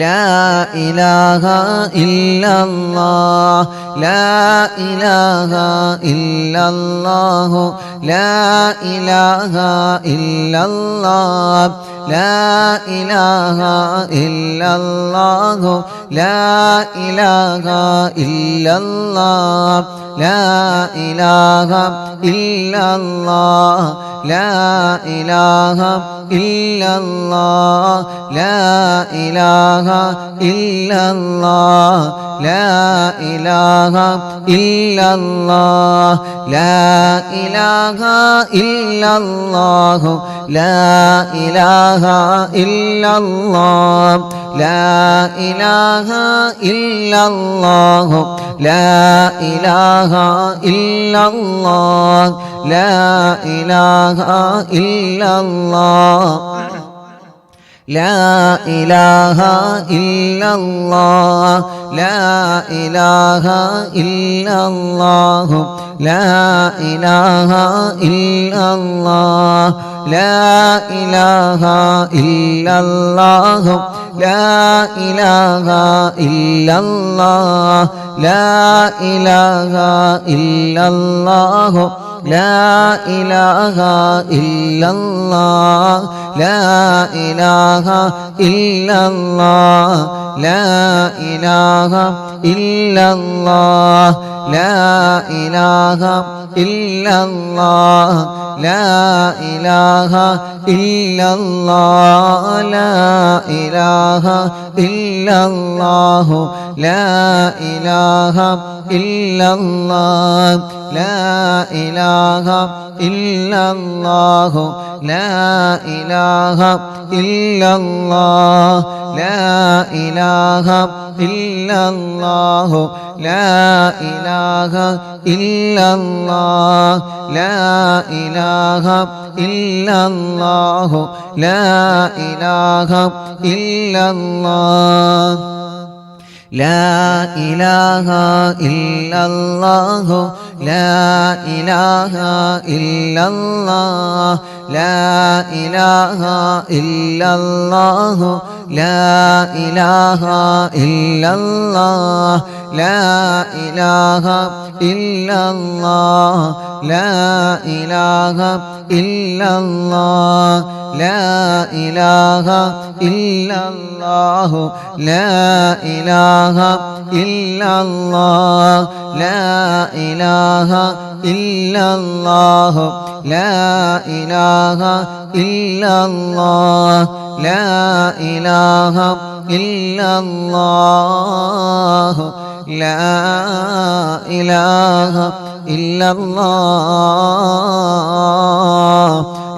ലാ ഇലാഹ ഇല്ലല്ലാഹ് ലാ ഇലാഹ ഇല്ലല്ലാഹു ലാ ഇലാഹ ഇല്ലല്ലാഹ് ലാ ഇലാഹ ഇല്ലല്ലാഹു ലാ ഇലാഹ ഇല്ലല്ലാഹ് ലാ ഇലാഹ ഇല്ലല്ലാഹ് ലാ ഇലാഹ ഇല്ലല്ലാഹ് ലാ ഇലാഹ ഇല്ലല്ലാഹ് ലാ ഇലാഹ ഇല്ലല്ലാഹ് ലാ ഇലാഹ ഇല്ലല്ലാഹു ലാ ഇലാഹ ഇല്ലല്ലാഹ് ലാ ഇലാഹ ഇല്ലല്ലാഹു ലാ ഇലാഹ ഇല്ലല്ലാഹ് ലാ ഇലാഹ ഇല്ലല്ലാഹ് ലാ ഇലാഹ ഇല്ലല്ലാഹ് ലാ ഇലാഹ ഇല്ലല്ലാഹു ലാ ഇലാഹ ഇല്ലല്ലാഹ് ലാ ഇലാഹ ഇല്ലല്ലാഹു ലാ ഇലാഹ ഇല്ലല്ലാഹ് ലാ ഇലാഹ ഇല്ലല്ലാഹു ലാ ഇലാഹ ഇല്ലല്ലാഹ് ലാ ഇലാഹ ഇല്ലല്ലാഹ് ലാ ഇലാഹ ഇല്ലല്ലാഹ് ലാ ഇലാഹ ഇല്ലല്ലാഹ് ലാ ഇലാഹ ഇല്ലല്ലാഹ് ലാ ഇലാഹ ഇല്ലല്ലാഹു ലാ ഇലാഹ ഇല്ലല്ലാഹ് ലാ ഇലാഹ ഇല്ലല്ലാഹു ലാ ഇലാഹ ഇല്ലല്ലാഹ് ലാ ഇലാഹ ഇല്ലല്ലാഹു ലാ ഇലാഹ ഇല്ലല്ലാഹ് ലാ ഇലാഹ ഇല്ലല്ലാഹു ലാ ഇലാഹ ഇല്ലല്ലാഹ് ലാ ഇലാഹ ഇല്ലല്ലാഹു ലാ ഇലാഹ ഇല്ലല്ലാഹ് ലാ ഇലാഹ ഇല്ലല്ലാഹു ലാ ഇലാഹ ഇല്ലല്ലാഹ് ലാ ഇലാഹ ഇല്ലല്ലാഹ് ലാ ഇലാഹ ഇല്ലല്ലാഹ് ലാ ഇലാഹ ഇല്ലല്ലാഹു ലാ ഇലാഹ ഇല്ലല്ലാഹ് ലാ ഇലാഹ ഇല്ലല്ലാഹു ലാ ഇലാഹ ഇല്ലല്ലാഹ് ലാ ഇലാഹ ഇല്ലല്ലാഹു ലാ ഇലാഹ ഇല്ലല്ലാഹ്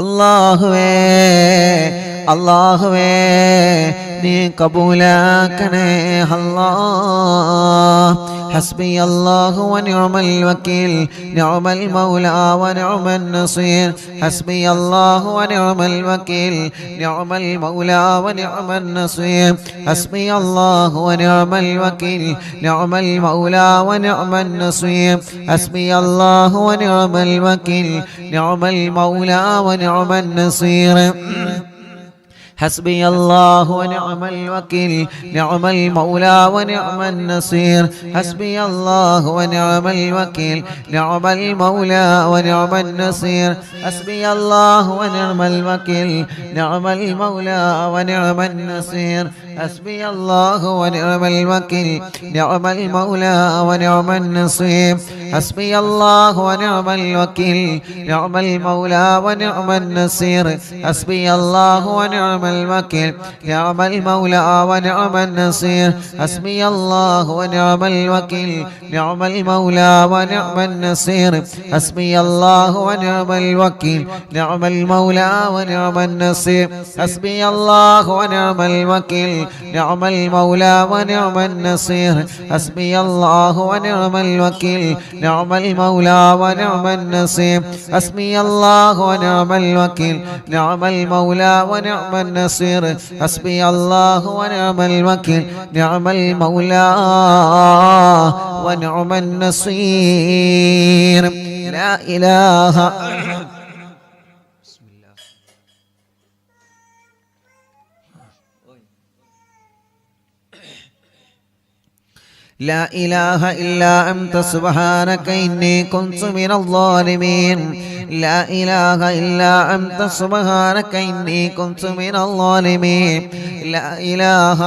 അല്ലാഹുവേ അല്ലാഹുവേ നീ കബൂലാക്കണേ അല്ലാഹ്. ഹസ്ബി അല്ലാഹു വനിഅമൽ വക്കീൽ നിഅമൽ മൗലാ വനിഅമൻ നസീർ. ഹസ്ബി അല്ലാഹു വനിഅമൽ വക്കീൽ നിഅമൽ മൗലാ വനിഅമൻ നസീർ. ഹസ്ബി അല്ലാഹു വനിഅമൽ വക്കീൽ നിഅമൽ മൗലാ വനിഅമൻ നസീർ. ഹസ്ബി അല്ലാഹു വനിഅമൽ വക്കീൽ നിഅമൽ മൗലാ വനിഅമൻ നസീർ. حسبي الله ونعم الوكيل نعم المولى ونعم النصير. حسبي الله ونعم الوكيل نعم المولى ونعم النصير. حسبي الله ونعم الوكيل نعم المولى ونعم النصير. حسبي الله ونعم الوكيل نعم المولى ونعم النصير. حسبي الله ونعم الوكيل نعم المولى ونعم النصير. حسبي الله ونعم الوكيل نعم المولى ونعم النصير. حسبي الله ونعم الوكيل نعم المولى ونعم النصير. حسبي الله ونعم الوكيل نعم المولى ونعم النصير. حسبي الله ونعم الوكيل نعم المولى ونعم النصير. حسبي الله ونعم الوكيل نعم المولى ونعم النصير. حسبي الله ونعم الوكيل نعم المولى ونعم النصير. حسبي الله ونعم الوكيل نعم المولى ونعم النصير. لا إله لا إله إلا أنت سبحانك إني كنت من الظالمين. لا إله إلا أنت سبحانك إني كنت من الظالمين. لا إله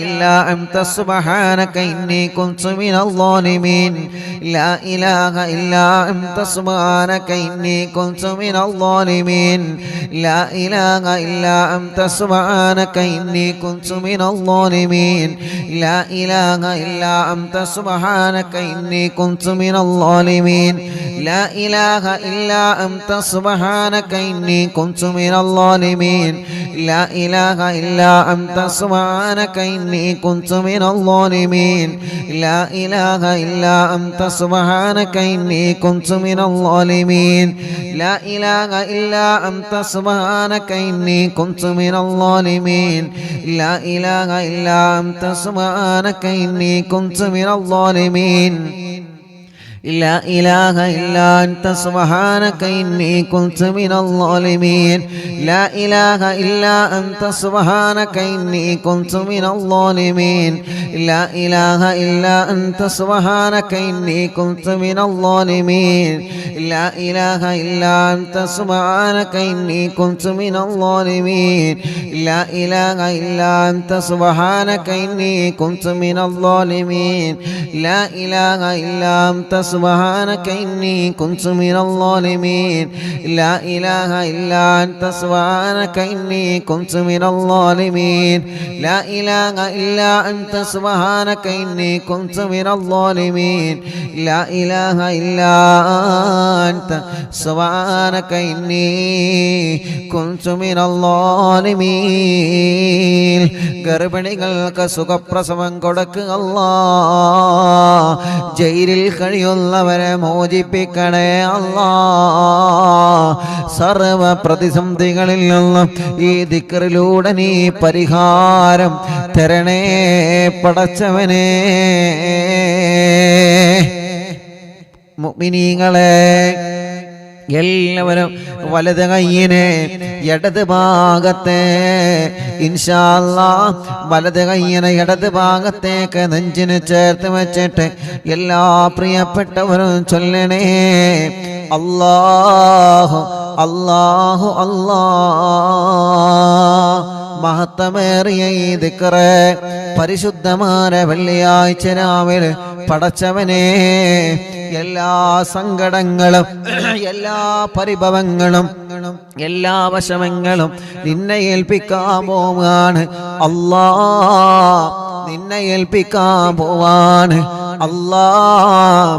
إلا أنت سبحانك إني كنت من الظالمين. لا إله إلا أنت سبحانك إني كنت من الظالمين. لا إله إلا أنت سبحانك إني كنت من الظالمين. لا إله إلا أنت سبحانك إني كنت من الظالمين. لا إله إلا أنت سبحانك إني كنت من الظالمين. لا إله إلا أنت سبحانك إني كنت من الظالمين. لا إله إلا أنت سبحانك إني كنت من الظالمين. لا إله إلا أنت سبحانك إني كنت من الظالمين. لا إله إلا أنت سبحانك إني كنت من الظالمين. لا إله إلا أنت سبحانك إني كنت من الظالمين. لا إله إلا أنت سبحانك إني كنت من الظالمين. لا إله إلا أنت سبحانك إني كنت من الظالمين. لا إله إلا أنت سبحانك إني كنت من الظالمين. لا إله إلا أنت سبحانك إني كنت من الظالمين. لا إله إلا أنت سبحانك إني كنت من الظالمين. لا إله إلا أنت سبحانك إني كنت من الظالمين. لا إله إلا أنت سبحانك إني كنت من الظالمين. لا إله إلا أنت سبحانك إني كنت من الظالمين. ഗർഭിണികൾക്ക് സുഖപ്രസവം കൊടുക്കുക അല്ലാഹ്. ജയിലിൽ കഴിയുന്നവരെ മോചിപ്പിക്കണേ അല്ലാഹ്. സർവ പ്രതിസന്ധികളിൽ നിന്നും ഈ ദിക്റിലൂടെ നീ പരിഹാരം തരണേ പടച്ചവനേ. മുഅ്മിനീങ്ങളെ എല്ലാവരും വലത് കയ്യിനെ ഇടത് ഭാഗത്തെ ഇൻഷാ അല്ലാഹ് വലത് കയ്യിനെ ഇടത് ഭാഗത്തേക്ക് നെഞ്ചിന് ചേർത്ത് വെച്ചിട്ട് എല്ലാ പ്രിയപ്പെട്ടവരും ചൊല്ലണേ അല്ലാഹു അല്ലാഹു അല്ലാഹ്. മഹത്തമേറിയ ഈ ദിക്റ് പരിശുദ്ധമായ വെള്ളിയാഴ്ച രാവിലെ പടച്ചവനെ എല്ലാ സങ്കടങ്ങളും എല്ലാ പരിഭവങ്ങളും എല്ലാ വശമങ്ങളും നിന്നെ ഏൽപ്പിക്കാൻ പോവാണ് അല്ലാഹ്. നിന്നെ ഏൽപ്പിക്കാൻ പോവാണ് അല്ലാഹ്.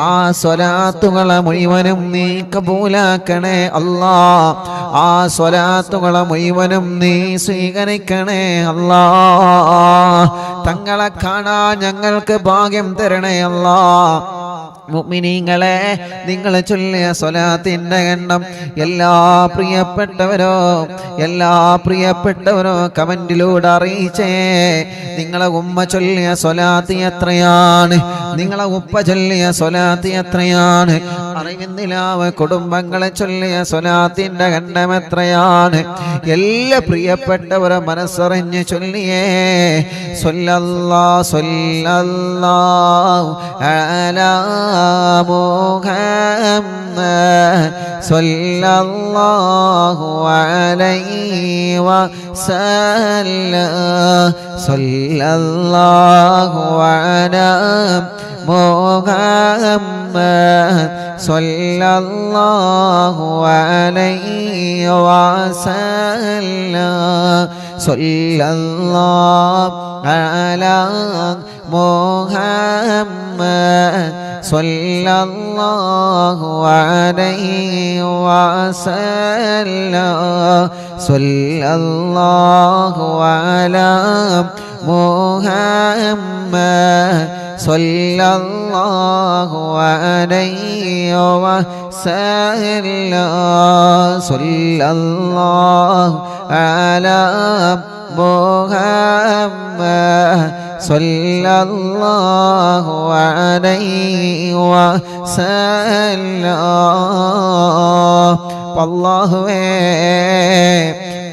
ആ സ്വലാത്തുകളെ മുഴുവനും നീ കബൂലാക്കണേ അല്ലാ. ആ സ്വലാത്തുകളെ മുഴുവനും നീ സ്വീകരിക്കണേ അല്ലാ. തങ്ങളെ കാണാൻ ഞങ്ങൾക്ക് ഭാഗ്യം തരണേ അല്ലാ. മുഅ്മിനീങ്ങളെ, നിങ്ങൾ ചൊല്ലിയ സ്വലാത്തിന്റെ എണ്ണം എല്ലാ പ്രിയപ്പെട്ടവരോ കമന്റിലൂടെ അറിയിച്ചേ. നിങ്ങളെ ഉമ്മ ചൊല്ലിയ സ്വലാത്ത് എത്രയാണ്? നിങ്ങളെ ഉപ്പ ചൊല്ലിയ സ്വലാത്ത് എത്രയാണ്? അറിവിന്ദിലാവ് കുടുംബങ്ങളെ ചൊല്ലിയ സ്വലാത്തിന്റെ എണ്ണം എത്രയാണ്? എല്ലാ പ്രിയപ്പെട്ടവരെ മനസ്സറിഞ്ഞ് ചൊല്ലിയേ. സ്വല്ലല്ലാഹു അലാ മുഹമ്മദ് സ്വല്ലല്ലാഹു അലൈഹി വസല്ലം. സ്വല്ലല്ലാഹു അലാ മുഹമ്മദ് സ്വല്ലല്ലാഹു അലൈഹി വസല്ലം. സ്വല്ലല്ലാഹു അലാ മുഹമ്മദ് സ്വല്ലല്ലാഹു അലൈഹി വസല്ലം. സ്വല്ലല്ലാഹു അലാ മുഹമ്മദ് സ്വല്ലല്ലാഹു അലൈഹി വസല്ലം. സ്വല്ലല്ലാഹു അലാ മുഹമ്മദ് സ്വല്ലല്ലാഹു അലൈഹി വസല്ലം.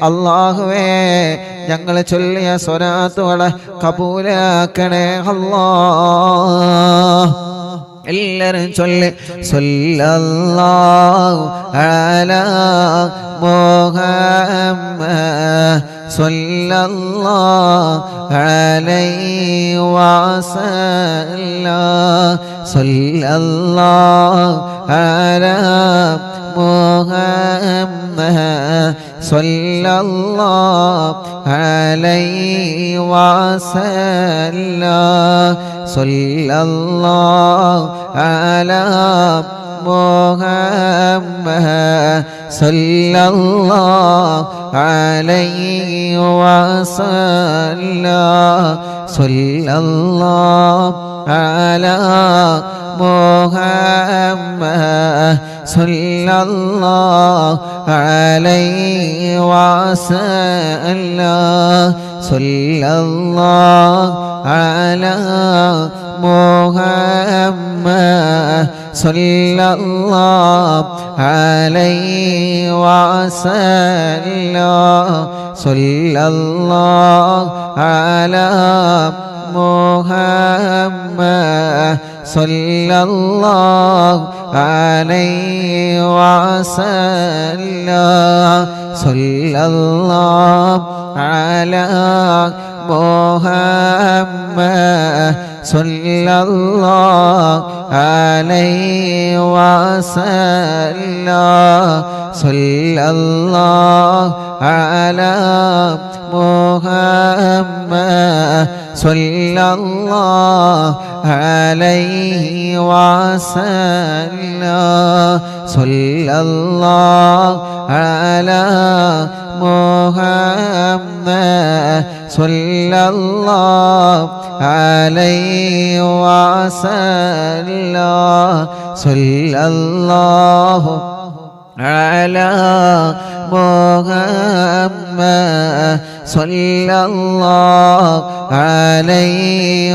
അല്ലാഹുവേ ഞങ്ങൾ ചൊല്ലിയ സ്വലാത്തുകളെ കബൂലാക്കണേ അല്ലാഹ്. എല്ലാവരും ചൊല്ലി സ്വല്ലല്ലാഹു അലാ മുഹമ്മദ് സ്വല്ലല്ലാഹു അലൈഹി വസല്ലം. സ്വല്ലല്ലാഹു അലാ മുഹമ്മദ് സ്വല്ലല്ലാഹു അലൈഹി വസല്ലം. സ്വല്ലല്ലാഹു അലാ മുഹമ്മദ് സ്വല്ലല്ലാഹു അലൈഹി വസല്ലം. സ്വല്ലല്ലാഹു അലാ മുഹമ്മദ് സ്വല്ലല്ലാഹു അലൈഹി വസല്ലം. സ്വല്ലല്ലാഹു അലാ മുഹമ്മദ് സ്വല്ലല്ലാഹു അലൈഹി വസല്ലം. സ്വല്ലല്ലാഹു അലാ മുഹമ്മദ് സ്വല്ലല്ലാഹു അലൈഹി വസല്ലം. സ്വല്ലല്ലാഹു അലാ മുഹമ്മദ് സ്വല്ലല്ലാഹു അലൈഹി വസല്ലം. സ്വല്ലല്ലാഹു അലാ മുഹമ്മദ് സ്വല്ലല്ലാഹു അലൈഹി വസല്ലം. സ്വല്ലല്ലാഹു അലാ മുഹമ്മദ് സ്വല്ലല്ലാഹു അലൈഹി വസല്ലം. സ്വല്ലല്ലാഹു അലാ മുഹമ്മദ് സ്വല്ലല്ലാഹു അലൈഹി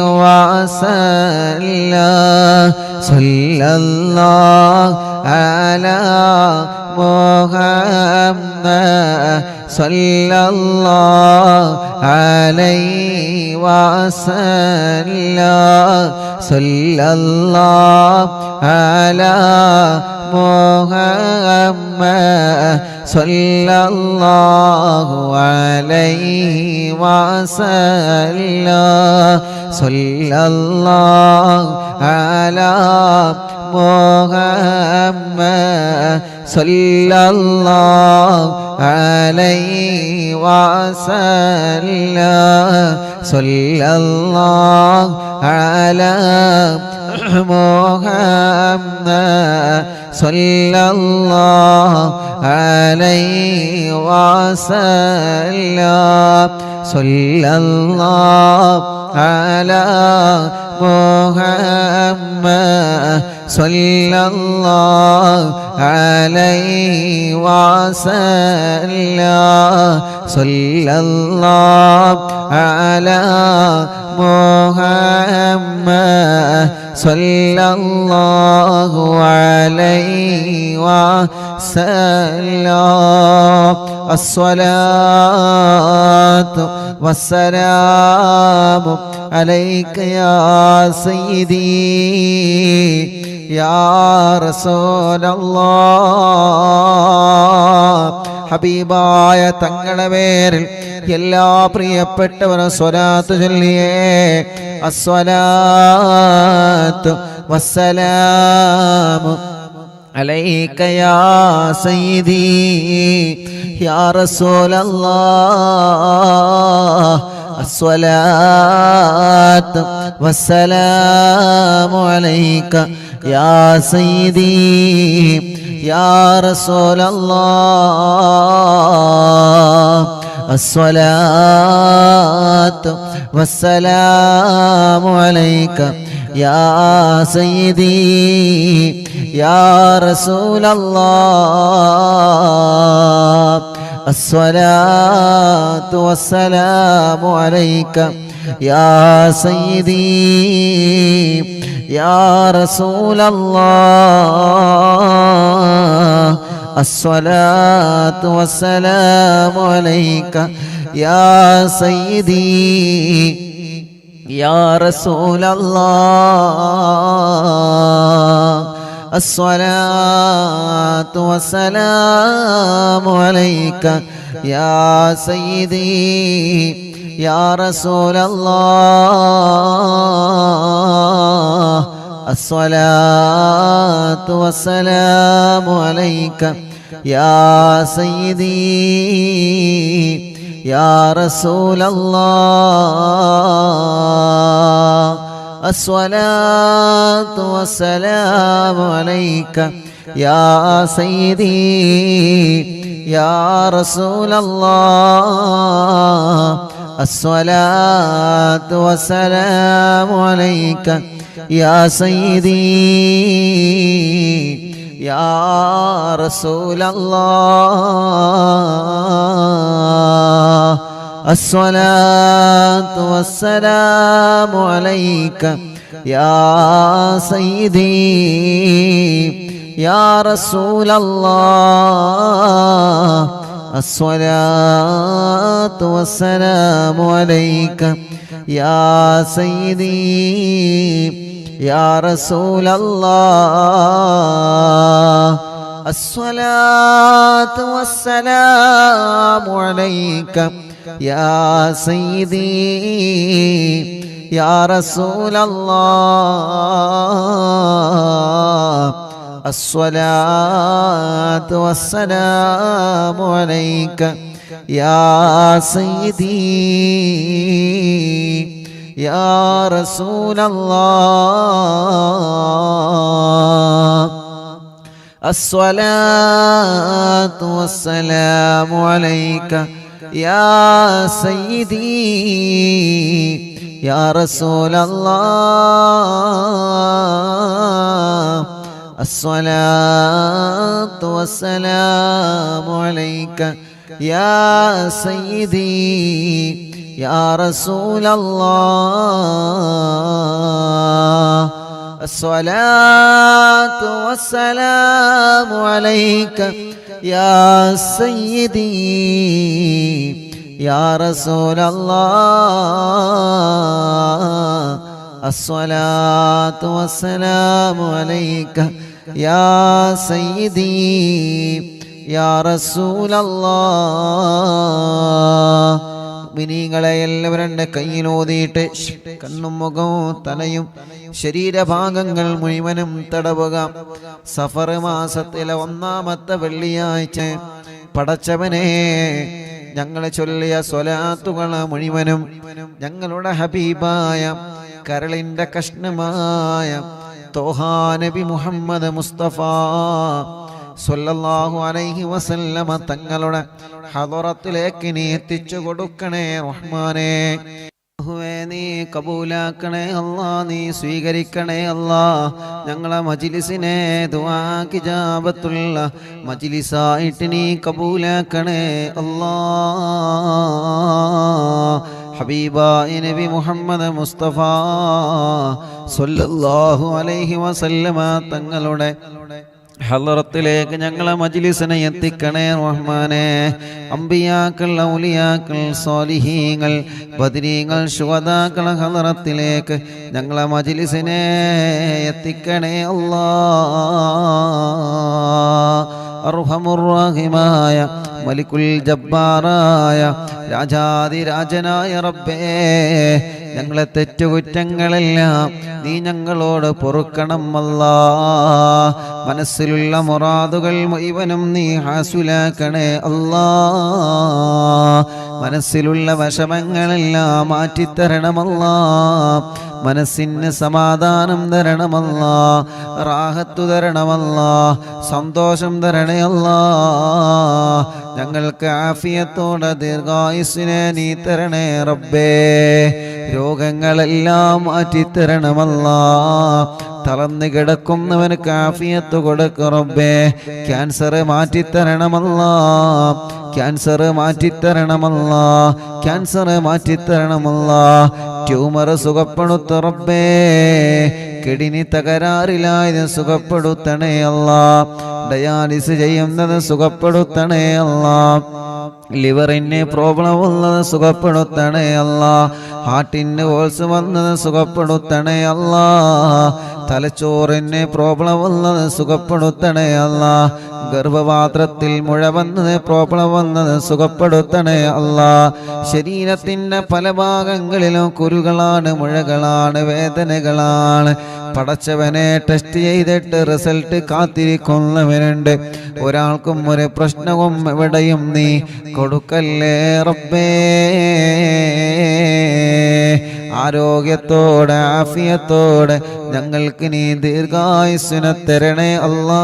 വസല്ലം. സ്വല്ലല്ലാഹു അലാ മുഹമ്മദ് സ്വല്ലല്ലാഹു അലൈഹി വസല്ലം. സ്വല്ലല്ലാഹു അലാ മുഹമ്മദ് സ്വല്ലല്ലാഹു അലൈഹി വസല്ലം. സ്വല്ലല്ലാഹു അലാ മുഹമ്മദ് സ്വല്ലല്ലാഹു അലൈഹി വസല്ലം. സ്വല്ലല്ലാഹു അലാ محمد صلى الله عليه وسلم صلى الله على محمد صلى الله عليه وسلم صلى الله على محمد صلى الله عليه وسلم الصلاة والسلام عليك يا سيدي يا رسول الله ഹബീബായ തങ്ങളുടെ പേരിൽ എല്ലാ പ്രിയപ്പെട്ടവരും സ്വലാത്ത് ചൊല്ലിയേ അസ്സലാത്തു വസ്സലാമു അലൈക യാ സയ്യിദി യാ റസൂലല്ലാഹ് അസ്സലാത്തു വസ്സലാമു അലൈക യാ സയ്യിദി യാ റസൂലല്ലാഹ് الصلاة والسلام عليك يا سيدي يا رسول الله الصلاة والسلام عليك يا سيدي يا رسول الله الصلاة والسلام عليك يا سيدي يا رسول الله الصلاة والسلام عليك يا سيدي يا رسول الله الصلاة والسلام عليك يا سيدي يا رسول الله الصلاة والسلام عليك يا سيدي يا رسول الله الصلاة والسلام عليك يا سيدي يا رسول الله الصلاة والسلام عليك يا سيدي يا رسول الله الصلاة والسلام عليك يا سيدي يا رسول الله الصلاة والسلام عليك يا سيدي يا رسول الله الصلاة والسلام عليك يا سيدي يا رسول الله الصلاة والسلام عليك يا سيدي يا رسول الله الصلاة والسلام عليك يا سيدي يا رسول الله الصلاة والسلام عليك يا سيدي يا رسول الله الصلاة والسلام عليك يا سيدي يا رسول الله മിനിങ്ങളെ എല്ലാവരും കയ്യിലോതിയിട്ട് കണ്ണും മുഖവും തലയും ശരീരഭാഗങ്ങൾ മുഴുവനും തടവുക. സഫർ മാസത്തിലെ 1-ാമത്തെ വെള്ളിയാഴ്ച പടച്ചവനെ ഞങ്ങൾ ചൊല്ലിയ സ്വലാത്തുകൾ മുഴുവനും ഞങ്ങളുടെ ഹബീബായ കരളിൻ്റെ കഷ്ണമായ തോഹാ നബി മുഹമ്മദ് മുസ്തഫ സ്വല്ലല്ലാഹു അലൈഹി വസല്ലമ തങ്ങളുടെ ഹദറത്തിലേക്ക് നീ എത്തിച്ചു കൊടുക്കണേ റഹ്മാനേ. നീ കബൂലാക്കണേ അല്ലാ, നീ സ്വീകരിക്കണേ അല്ലാ. ഞങ്ങളെ മജ്ലിസിനെ ദുആക്ക് ഇജാബത്തുള്ള മജ്ലിസായിട്ട് നീ കബൂലാക്കണേ അല്ലാ. ഹബീബായ നബി മുഹമ്മദ് മുസ്തഫ സ്വല്ലല്ലാഹു അലൈഹി വസല്ലമ തങ്ങളുടെ ഹളറത്തിലേക്ക് ഞങ്ങളെ മജ്ലിസിനെ എത്തിക്കണേ റഹ്മാനേ. അമ്പിയാക്കൾ, ഔലിയാക്കൾ, സ്വാലിഹീങ്ങൾ, ബദരീങ്ങൾ, ശുഹദാക്കൾ ഹളറത്തിലേക്ക് ഞങ്ങളെ മജ്ലിസിനെ എത്തിക്കണേ അല്ലാഹ്. അർഹമുർ-റഹീമായ മലിക്കുൽ ജബ്ബാറായ രാജാതിരാജനായ റബ്ബേ, ഞങ്ങളെ തെറ്റുകുറ്റങ്ങളെല്ലാം നീ ഞങ്ങളോട് പൊറുക്കണം അല്ലാ. മനസ്സിലുള്ള മുറാദുകൾ മുഴുവനും നീ ഹാസുലാക്കണേ അല്ലാ. മനസ്സിലുള്ള വിഷമങ്ങളെല്ലാം മാറ്റിത്തരണമല്ലാ. മനസ്സിന് സമാധാനം തരണമല്ലാ, റാഹത്തു തരണമല്ലാ, സന്തോഷം തരണേ അല്ലാ. ഞങ്ങൾക്ക് ആഫിയത്തോടെ ദീർഘായുസ്സിനെ നീ തരണേ റബ്ബേ. രോഗങ്ങളെല്ലാം മാറ്റിത്തരണമല്ലാ. തളർന്നു കിടക്കുന്നവന് ആഫിയത്ത് കൊടുക്ക് റബ്ബേ. ക്യാൻസർ മാറ്റിത്തരണമല്ലാ, ക്യാൻസർ മാറ്റിത്തരണമല്ലാ, ക്യാൻസർ മാറ്റിത്തരണമല്ലാ. ട്യൂമർ സുഖപ്പെടുത്ത റബ്ബേ. കിഡ്നി തകരാറിലായത് സുഖപ്പെടുത്തണേ അല്ലാ. ഡയാലിസ് ചെയ്യുന്നത് സുഖപ്പെടുത്തണേ അല്ലാ. ലിവറിന് പ്രോബ്ലം ഉള്ളത് സുഖപ്പെടുത്തണേ അല്ലാ. ഹാർട്ടിന് ഹോൾസ് വന്നത് സുഖപ്പെടുത്തണേ അല്ലാ. തലച്ചോറിന് പ്രോബ്ലം ഉള്ളത് സുഖപ്പെടുത്തണേ അല്ലാ. ഗർഭപാത്രത്തിൽ മുഴ വന്നത് പ്രോബ്ലം വന്നത് സുഖപ്പെടുത്തണേ അല്ലാ. ശരീരത്തിൻ്റെ പല ഭാഗങ്ങളിലും കുരുകളാണ്, മുഴകളാണ്, വേദനകളാണ്. പടച്ചവനെ ടെസ്റ്റ് ചെയ്തിട്ട് റിസൾട്ട് കാത്തിരിക്കുന്നവരുണ്ട്. ഒരാൾക്കും ഒരു പ്രശ്നവും എവിടെയും നീ കൊടുക്കല്ലേ റബ്ബേ. ആരോഗ്യത്തോടെ ആഫിയത്തോടെ ഞങ്ങൾക്ക് നീ ദീർഘായുസ്സിനെ തരണേ അല്ലാ.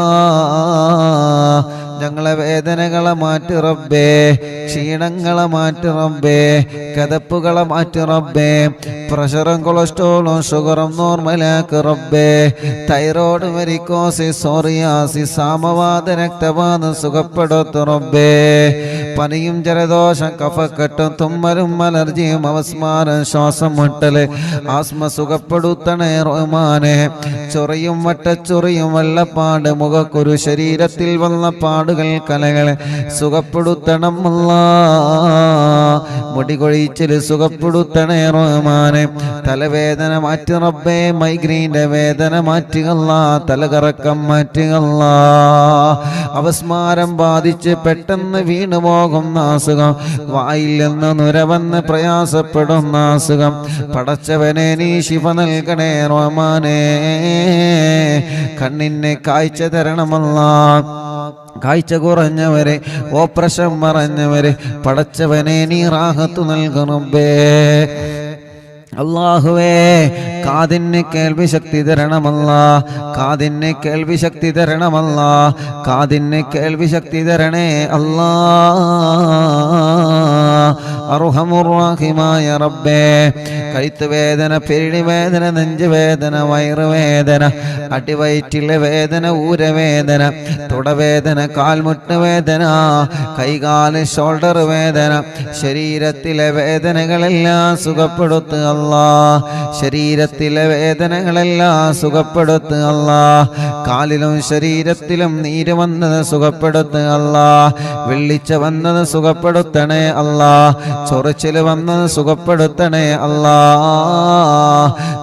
ഞങ്ങളെ വേദനകളെ മാറ്റി റബ്ബേ, ക്ഷീണങ്ങളെ മാറ്റി റബ്ബേ, കതപ്പുകളെ മാറ്റി റബ്ബേ. പ്രഷറും കൊളസ്ട്രോളും ഷുഗറും നോർമലാക്ക് റബ്ബേ. തൈറോയ്ഡ്, വെരിക്കോസിസ്, സോറിയാസിസ്, സാമവാത, രക്തവാതം സുഖപ്പെടുത്തു റബ്ബേ. പനിയും ജലദോഷം, കഫക്കെട്ടും, തുമ്മലും, അലർജിയും, അവസ്മാരം, ശ്വാസം മുട്ടല്, ആസ്മ സുഖപ്പെടുത്തണേ റഹ്മാനെ. ചൊറിയും വട്ടച്ചൊറിയും വെള്ളപ്പാട്, മുഖക്കുരു, ശരീരത്തിൽ വന്ന പാടുകൾ, കലകൾ സുഖപ്പെടുത്തണം അല്ലാ. മുടികൊഴിച്ചിൽ സുഖപ്പെടുത്തണേ റഹ്മാനെ. തലവേദന മാറ്റി റബ്ബേ. മൈഗ്രെയിൻ്റെ വേദന മാറ്റുകല്ല, തലകറക്കം മാറ്റുകല്ല. അവസ്മാരം ബാധിച്ച് പെട്ടെന്ന് വീണു പോകുന്ന അസുഖം, വായിൽ നിന്ന് നുരവന്ന് പ്രയാസപ്പെടുന്ന അസുഖം, പടച്ചവനെ നീ ശിഫ നൽകണേ റഹ്മാനേ. കണ്ണിന് കാഴ്ച തരണമല്ലാ. കാഴ്ച കുറഞ്ഞവരെ, ഓപ്പറേഷൻ മറഞ്ഞവരെ പടച്ചവനെ നീ റാഹത്ത് നൽകണമേ. അല്ലാഹുവേ, കാതിന് കേൾവി ശക്തി തരണമല്ലാ. കാതിന് കേൾവി ശക്തി തരണമല്ലാ. കാതിന് കേൾവി ശക്തി തരണേ അല്ലാ. അർഹമുർ-റഹീമായ റബ്ബേ, കഴുത്ത് വേദന, പെരിടി വേദന, നെഞ്ചുവേദന, വയറുവേദന, അടിവയറ്റിലെ വേദന, ഊരവേദന, തുടവേദന, കാൽമുട്ട് വേദന, കൈകാല് ഷോൾഡർ വേദന, ശരീരത്തിലെ വേദനകളെല്ലാം സുഖപ്പെടുത്തുക അല്ലാ. ശരീരത്തിലെ വേദനകളെല്ലാം സുഖപ്പെടുത്തുക അല്ലാ. കാലിലും ശരീരത്തിലും നീര് വന്നത് സുഖപ്പെടുത്തുക അല്ലാ. വെള്ളിച്ച വന്നത് സുഖപ്പെടുത്തണേ അല്ലാ. ചൊറിച്ചില് വന്നത് സുഖപ്പെടുത്തണേ അല്ലാ.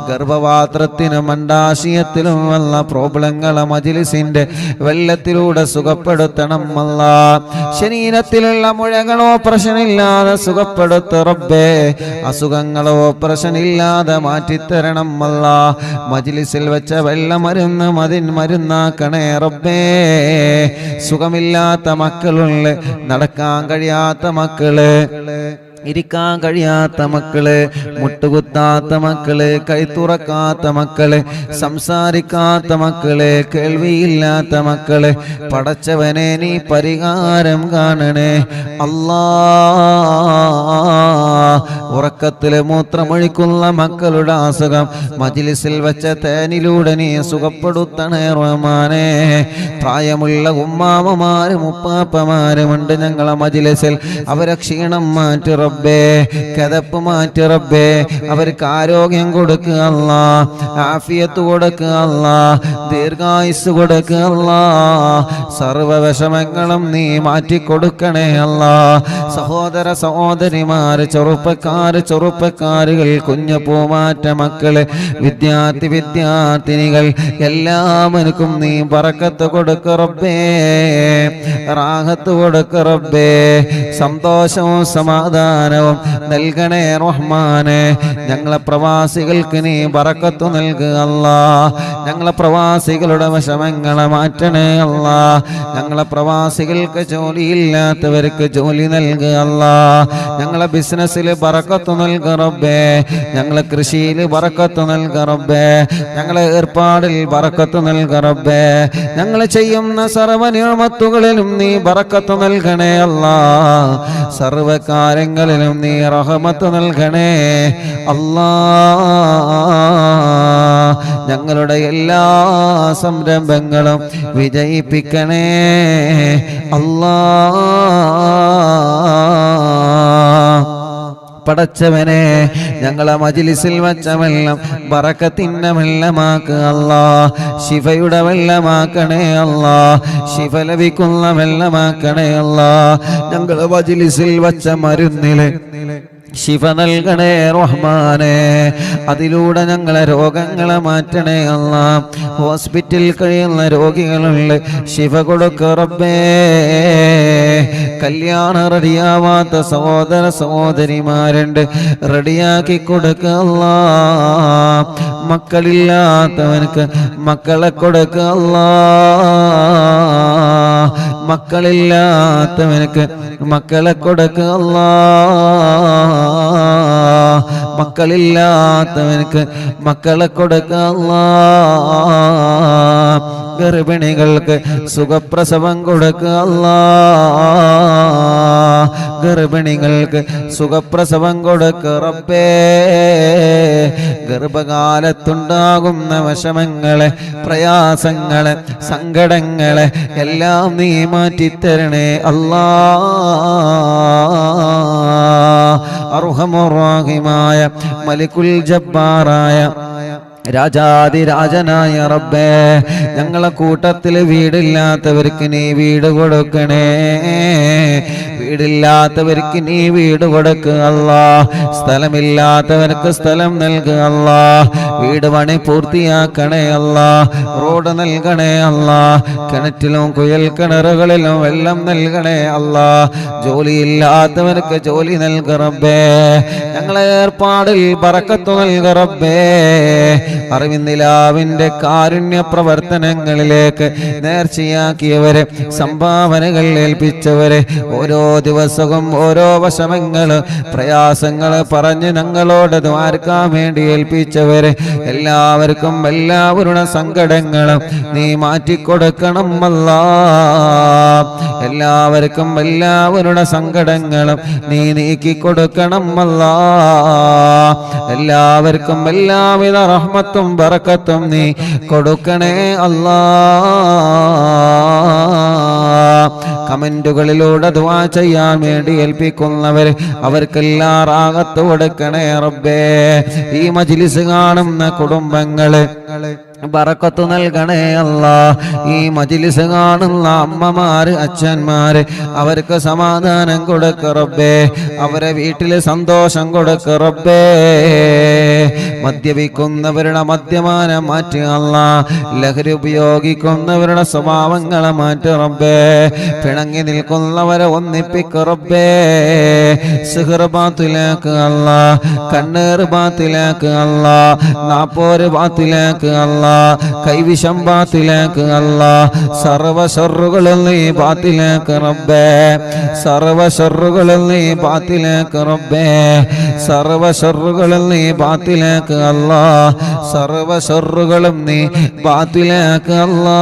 ഗർഭപാത്രത്തിനും അണ്ഡാശയത്തിലും വന്ന പ്രോബ്ലങ്ങളെ മജ്ലിസിന്റെ വെള്ളത്തിലൂടെ സുഖപ്പെടുത്തണം അല്ലാ. ശരീരത്തിലുള്ള മുഴകളോ പ്രശ്നമില്ലാതെ സുഖപ്പെടുത്ത റബ്ബേ. അസുഖങ്ങളോ പ്രശ്നമില്ലാതെ മാറ്റിത്തരണം അല്ലാ. മജ്ലിസിൽ വെച്ച വെള്ളമരുന്ന് മരുന്നാക്കണേ റബ്ബേ. സുഖമില്ലാത്ത മക്കളുള്ള, നടക്കാൻ കഴിയാത്ത മക്കള്, ഇരിക്കാൻ കഴിയാത്ത മക്കള്, മുട്ടുകുത്താത്ത മക്കള്, കൈത്തുറക്കാത്ത മക്കള്, സംസാരിക്കാത്ത മക്കള്, കേൾവിയില്ലാത്ത മക്കള്, പടച്ചവനെ നീ പരിഹാരം കാണണേ അല്ലാ. ഉറക്കത്തില് മൂത്രമൊഴിക്കുന്ന മക്കളുടെ അസുഖം മജ്ലിസിൽ വെച്ച തേനിലൂടെ നീ സുഖപ്പെടുത്തണേ റഹ്മാനേ. പ്രായമുള്ള ഉമ്മാമമാരും ഉപ്പാപ്പമാരുമുണ്ട് ഞങ്ങളെ മജ്ലിസിൽ, അവരെ ക്ഷീണം മാറ്റി റബ്ബേ, കിതപ്പ് മാറ്റി റബ്ബേ, അവർക്ക് ആരോഗ്യം കൊടുക്കുക അല്ലാ, ആഫിയത്ത് കൊടുക്കുക അല്ലാ, ദീർഘായുസ് കൊടുക്കുക അല്ലാ, സർവ്വ വിഷമങ്ങളും നീ മാറ്റിക്കൊടുക്കണേ അല്ലാ. സഹോദര സഹോദരിമാര്, ചെറുപ്പക്കാരുകൾ, കുഞ്ഞു പൂമാറ്റ മക്കള്, വിദ്യാർത്ഥിനികൾ എല്ലാവർക്കും നീ ബറക്കത്ത് കൊടുക്ക റബ്ബേ, റാഹത്ത് കൊടുക്ക റബ്ബേ, സന്തോഷവും സമാധാനവും നൽകണേ റഹ്മാനെ. ഞങ്ങളെ പ്രവാസികൾക്ക് നീ ബറക്കത്ത് നൽകുക അല്ലാ. ഞങ്ങളെ പ്രവാസികളുടെ വിഷമങ്ങളെ മാറ്റണേ അല്ലാ. ഞങ്ങളെ പ്രവാസികൾക്ക് ജോലിയില്ലാത്തവർക്ക് ജോലി നൽകുക അല്ലാ. ഞങ്ങളെ ബിസിനസ്സിൽ ബറക്കത്ത് നൽകുക റബ്ബേ, ഞങ്ങളെ കൃഷിയിൽ ബറക്കത്ത് നൽകുക റബ്ബേ, ഞങ്ങളെ ഏർപ്പാടിൽ ബറക്കത്ത് നൽകുക റബ്ബേ, ഞങ്ങൾ ചെയ്യുന്ന സർവ്വ നിഅമത്തുകളിലും നീ ബറക്കത്ത് നൽകണേ അല്ലാ. സർവ്വ കാര്യങ്ങളിലും നീ റഹ്മത്ത് നൽകണേ അല്ലാ. ഞങ്ങളുടെ എല്ലാ സംരംഭങ്ങളും വിജയിപ്പിക്കണേ അല്ലാ. പടച്ചവനെ, ഞങ്ങളെ മജ്ലിസിൽ വച്ച വെള്ളം ബറക്കത്തിന്റെ വെള്ളമാക്കുക അല്ലാ. ശിഫയുടെ വെള്ളമാക്കണേ അല്ലാ. ശിഫ ലഭിക്കുന്ന വെള്ളമാക്കണേ അല്ലാ. ഞങ്ങളെ മജ്ലിസിൽ വച്ച മരുന്നില് ശിഫ നൽകണേ റഹ്മാനെ. അതിലൂടെ ഞങ്ങളെ രോഗങ്ങളെ മാറ്റണേ അല്ലാ. ഹോസ്പിറ്റലിൽ കഴിയുന്ന രോഗികളുണ്ട്, ശിഫ കൊടുക്ക റബ്ബേ. കല്യാണം റെഡിയാവാത്ത സഹോദര സഹോദരിമാരുണ്ട്, റെഡിയാക്കി കൊടുക്ക അല്ലാ. മക്കളില്ലാത്തവനക്ക് മക്കളെ കൊടുക്ക അല്ലാ. മക്കളില്ലാത്തവനക്ക് മക്കളെ കൊടുക്ക അല്ലാ. മക്കളില്ലാത്തവനക്ക് മക്കളെ കൊടുക്ക അല്ലാ. ഗർഭിണികൾക്ക് സുഖപ്രസവം കൊടുക്കുക അല്ലാ. ഗർഭിണികൾക്ക് സുഖപ്രസവം കൊടുക്കുക റബ്ബേ. ഗർഭകാലത്തുണ്ടാകുന്ന വിഷമങ്ങളെ, പ്രയാസങ്ങളെ, സങ്കടങ്ങളെ എല്ലാം നീ മാറ്റിത്തരണേ അല്ലാ. അർഹമുർ റഹീമായ മലിക്കുൽ ജബ്ബാറായ രാജാതിരാജനായ റബ്ബേ, ഞങ്ങളെ കൂട്ടത്തിൽ വീടില്ലാത്തവർക്ക് നീ വീട് കൊടുക്കണേ. വീടില്ലാത്തവർക്ക് നീ വീട് കൊടുക്കുക അല്ലാ. സ്ഥലമില്ലാത്തവർക്ക് സ്ഥലം നൽകുക അല്ലാ. വീട് പണി പൂർത്തിയാക്കണേ അല്ലാ. റോഡ് നൽകണേ അല്ലാ. കിണറ്റിലും കുയൽ കിണറുകളിലും വെള്ളം നൽകണേ അല്ലാ. ജോലിയില്ലാത്തവർക്ക് ജോലി നൽകുക റബ്ബേ. ഞങ്ങളെ ഏർപ്പാടിൽ ബറക്കത്ത് നൽകുക റബ്ബേ. അറിവിന്ദിലാവിന്റെ കാരുണ്യ പ്രവർത്തനങ്ങളിലേക്ക് നേർച്ചയാക്കിയവരെ, സംഭാവനകൾ ഏൽപ്പിച്ചവരെ, ഓരോ ദിവസവും ഓരോ വിഷമങ്ങള്, പ്രയാസങ്ങള് പറഞ്ഞ് ഞങ്ങളോട് ദ്വാരക്കാൻ വേണ്ടി ഏൽപ്പിച്ചവരെ എല്ലാവർക്കും എല്ലാവരുടെ സങ്കടങ്ങളും നീ മാറ്റിക്കൊടുക്കണം അല്ലാ. എല്ലാവർക്കും എല്ലാവരുടെ സങ്കടങ്ങളും നീ നീക്കിക്കൊടുക്കണം അല്ലാ. എല്ലാവർക്കും എല്ലാവിധ റഹ്മത്തും ബറക്കത്തും നീ കൊടുക്കണേ അല്ലാ. കമന്റുകളിലൂടെ ദുആ ചെയ്യാൻ വേണ്ടി ഏൽപ്പിക്കുന്നവർ അവർക്കെല്ലാം റാഹത്ത് കൊടുക്കണേ റബ്ബേ. ഈ മജ്ലിസ് കാണുന്ന കുടുംബങ്ങള് ബറക്കത്ത് നൽകണേ അല്ലാ. ഈ മജ്ലിസ് കാണുന്ന അമ്മമാര്, അച്ഛന്മാര് അവർക്ക് സമാധാനം കൊടുക്ക റബ്ബേ. അവരെ വീട്ടില് സന്തോഷം കൊടുക്ക റബ്ബേ. മദ്യപിക്കുന്നവരുടെ മദ്യപാനം മാറ്റി അല്ലാ. ലഹരി ഉപയോഗിക്കുന്നവരുടെ സ്വഭാവങ്ങളെ മാറ്റി റബ്ബേ. പിണങ്ങി നിൽക്കുന്നവരെ ഒന്നിപ്പിക്ക റബ്ബേ. സിഹർ ബാത്തിലാക്ക് അല്ലാ. കണ്ണേർ ബാത്തിലാക്ക് അല്ലാ. നാപ്പോര് ബാത്തിലാക്ക് അല്ലാ. അല്ലാ കൈവിഷം ബാത്തിലാക്ക് അല്ലാ സർവ ശർറുകളും നീ ബാത്തിലാക്ക് റബ്ബേ സർവ ശർറുകളും നീ ബാത്തിലാക്ക് റബ്ബേ സർവ ശർറുകളും നീ ബാത്തിലാക്ക് അല്ലാ സർവ ശർറുകളും നീ ബാത്തിലാക്ക് അല്ലാ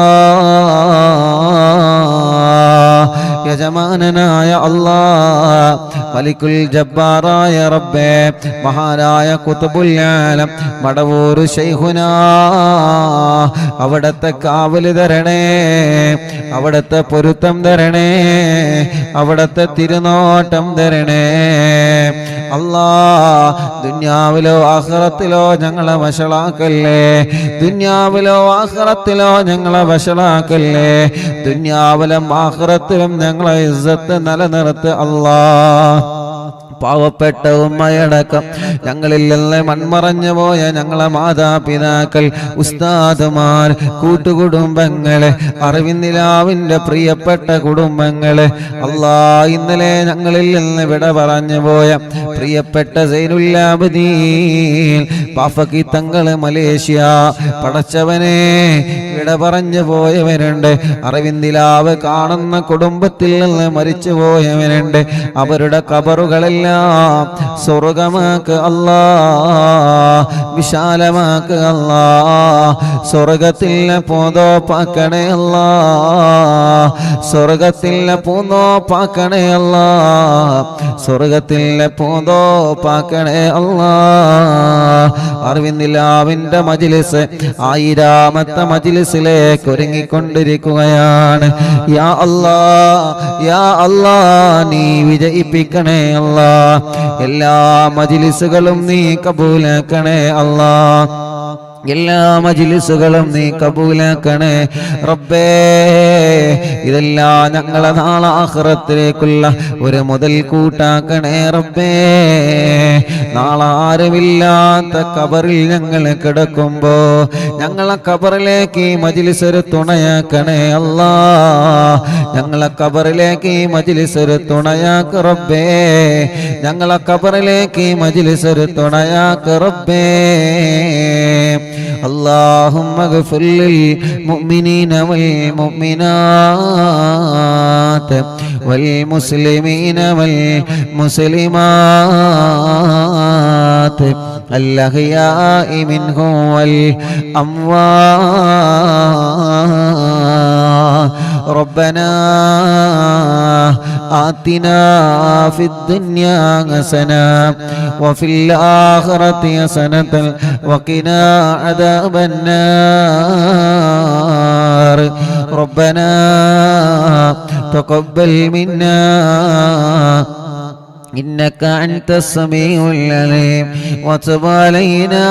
യജമാനനായ അല്ലാ മലിക്കുൽ ജബ്ബാറായ റബ്ബേ മഹാനായ ഖുത്ബുൽ ആലം മടവൂർ ശൈഖുനാ അവിടത്തെ കാവല് തരണേ അവിടത്തെ പൊരുത്തം തരണേ അവിടത്തെ തിരുനോട്ടം തരണേ അല്ലാ ദുനിയാവിലോ ആഖിറത്തിലോ ഞങ്ങളെ വശളാക്കല്ലേ ദുനിയാവിലോ ആഖിറത്തിലോ ഞങ്ങളെ വശളാക്കല്ലേ ദുനിയാവിലും ആഖിറത്തിലും ഞങ്ങളെ ഇസ്സത്ത് നിലനിർത്ത് അല്ലാ പാവപ്പെട്ട ഉമ്മയടക്കം ഞങ്ങളിൽ നിന്ന് മൺമറഞ്ഞു പോയ ഞങ്ങളെ മാതാപിതാക്കൾ ഉസ്താദുമാർ കൂട്ടുകുടുംബങ്ങളെ അറിവിന്ദിലാവിൻ്റെ പ്രിയപ്പെട്ട കുടുംബങ്ങളെ അല്ലാ ഇന്നലെ ഞങ്ങളിൽ നിന്ന് വിട പറഞ്ഞു പോയ പ്രിയപ്പെട്ട സൈനുല്ലാബദീൻ പാഫക്കി തങ്ങള് മലേഷ്യ പടച്ചവനെ വിട പറഞ്ഞു പോയവരുണ്ട് അറിവിന്ദിലാവ് കാണുന്ന കുടുംബത്തിൽ നിന്ന് മരിച്ചു പോയവരുണ്ട് അവരുടെ ഖബറുകളെല്ലാം സ്വർഗമാക്ക് അല്ലാ വിശാലമാക്ക് അല്ലാ സ്വർഗത്തിലെ പൂന്തോപ്പാക്കണേ അല്ലാ സ്വർഗത്തിലെ പൂന്തോപ്പാക്കണേ അല്ലാ സ്വർഗത്തിലെ പൂന്തോപ്പാക്കണേ അല്ലാ അറിവിന്ദിലാവിൻ്റെ മജ്ലിസ് 1000ാമത്തെ മജ്ലിസിലേക്ക് ഒരുങ്ങിക്കൊണ്ടിരിക്കുകയാണ് യാ അല്ലാ യാ അല്ലാ നീ വിജയിപ്പിക്കണേ അല്ലാ എല്ലാ മജ്ലിസുകളും നീ കബൂലാക്കണേ അല്ലാ എല്ലാ മജ്ലിസുകളും നീ കബൂലാക്കണേ റബ്ബേ ഇതെല്ലാം ഞങ്ങളെ നാളെ ആഖിറത്തിലേക്കുള്ള ഒരു മുതൽ കൂട്ടാക്കണേ റബ്ബേ നാളെ ആരുമില്ലാത്ത ഖബറിൽ ഞങ്ങൾ കിടക്കുമ്പോ ഞങ്ങളെ ഖബറിലേക്ക് ഈ മജ്ലിസ് ഒരു തുണയാക്കണേ അല്ലാ ഞങ്ങളെ ഖബറിലേക്ക് ഈ മജ്ലിസ് ഒരു തുണയാക്ക് റബ്ബേ ഞങ്ങളെ ഖബറിലേക്ക് ഈ മജ്ലിസ് ഒരു തുണയാക്ക് റബ്ബേ اللهم اغفر للمؤمنين والمؤمنات والمسلمين والمسلمات الأحياء منهم والأموات ربنا آتنا في الدنيا حسنة وفي الآخرة حسنة وقنا عذاب النار ربنا تقبل منا إنك أنت السميع العليم وتب علينا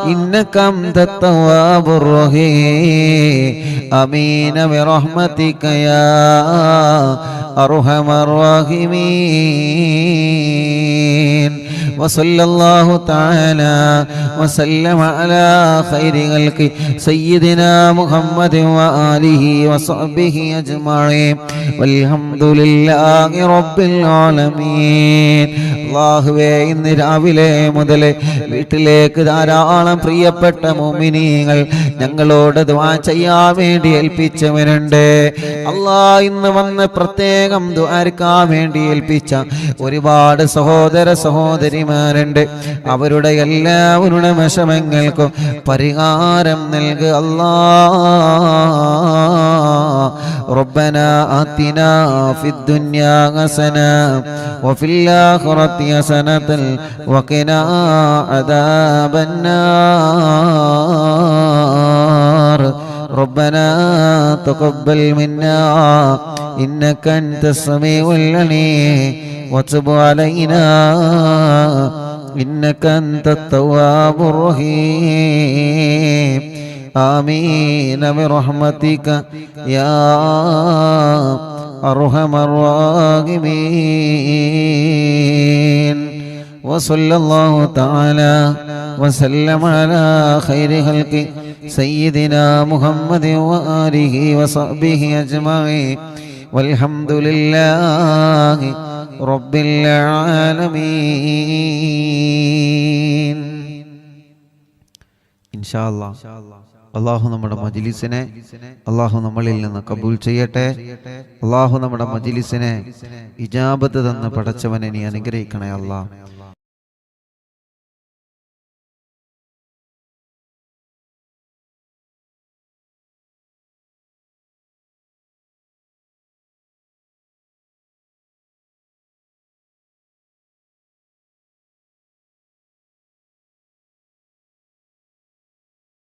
إنك أنت التواب الرحيم آمين برحمتك يا أرحم الراحمين وصلى الله تعالى وسلم على خير خلق سيدنا محمد وآله وصحبه أجمعين والحمد لله رب العالمين അല്ലാഹുവേ ഇന്ന് രാവിലെ മുതൽ വീട്ടിലേക്ക് ധാരാളം പ്രിയപ്പെട്ട മുഅ്മിനീങ്ങൾ ഞങ്ങളോട് ദുആ ചെയ്യാൻ വേണ്ടി ഏൽപ്പിച്ചവരുണ്ട് അല്ലാ ഇന്ന് വന്ന് പ്രത്യേകം ദുആർക്കാൻ വേണ്ടി ഏൽപ്പിച്ച ഒരുപാട് സഹോദര സഹോദരിമാരുണ്ട് അവരുടെ എല്ലാവരുടെ വിഷമങ്ങൾക്കും പരിഹാരം നൽകുക അല്ലാ ربنا آتنا في الدنيا حسنة وفي الآخرة حسنة وقنا عذاب النار ربنا تقبل منا إنك أنت السميع العليم وتب علينا إنك أنت التواب الرحيم آمين برحمتك يا أرحم الراحمين وصلى الله تعالى وسلم على خير خلق سيدنا محمد وآله وصحبه أجمعين والحمد لله رب العالمين إن شاء الله അള്ളാഹു നമ്മുടെ മജ്ലിസിനെ അള്ളാഹു നമ്മളിൽ നിന്ന് കബൂൽ ചെയ്യട്ടെ. അള്ളാഹു നമ്മുടെ മജ്ലിസിനെ ഇജാബത്ത് തന്ന് പടച്ചവനെ നീ അനുഗ്രഹിക്കണേ അല്ലാഹ്.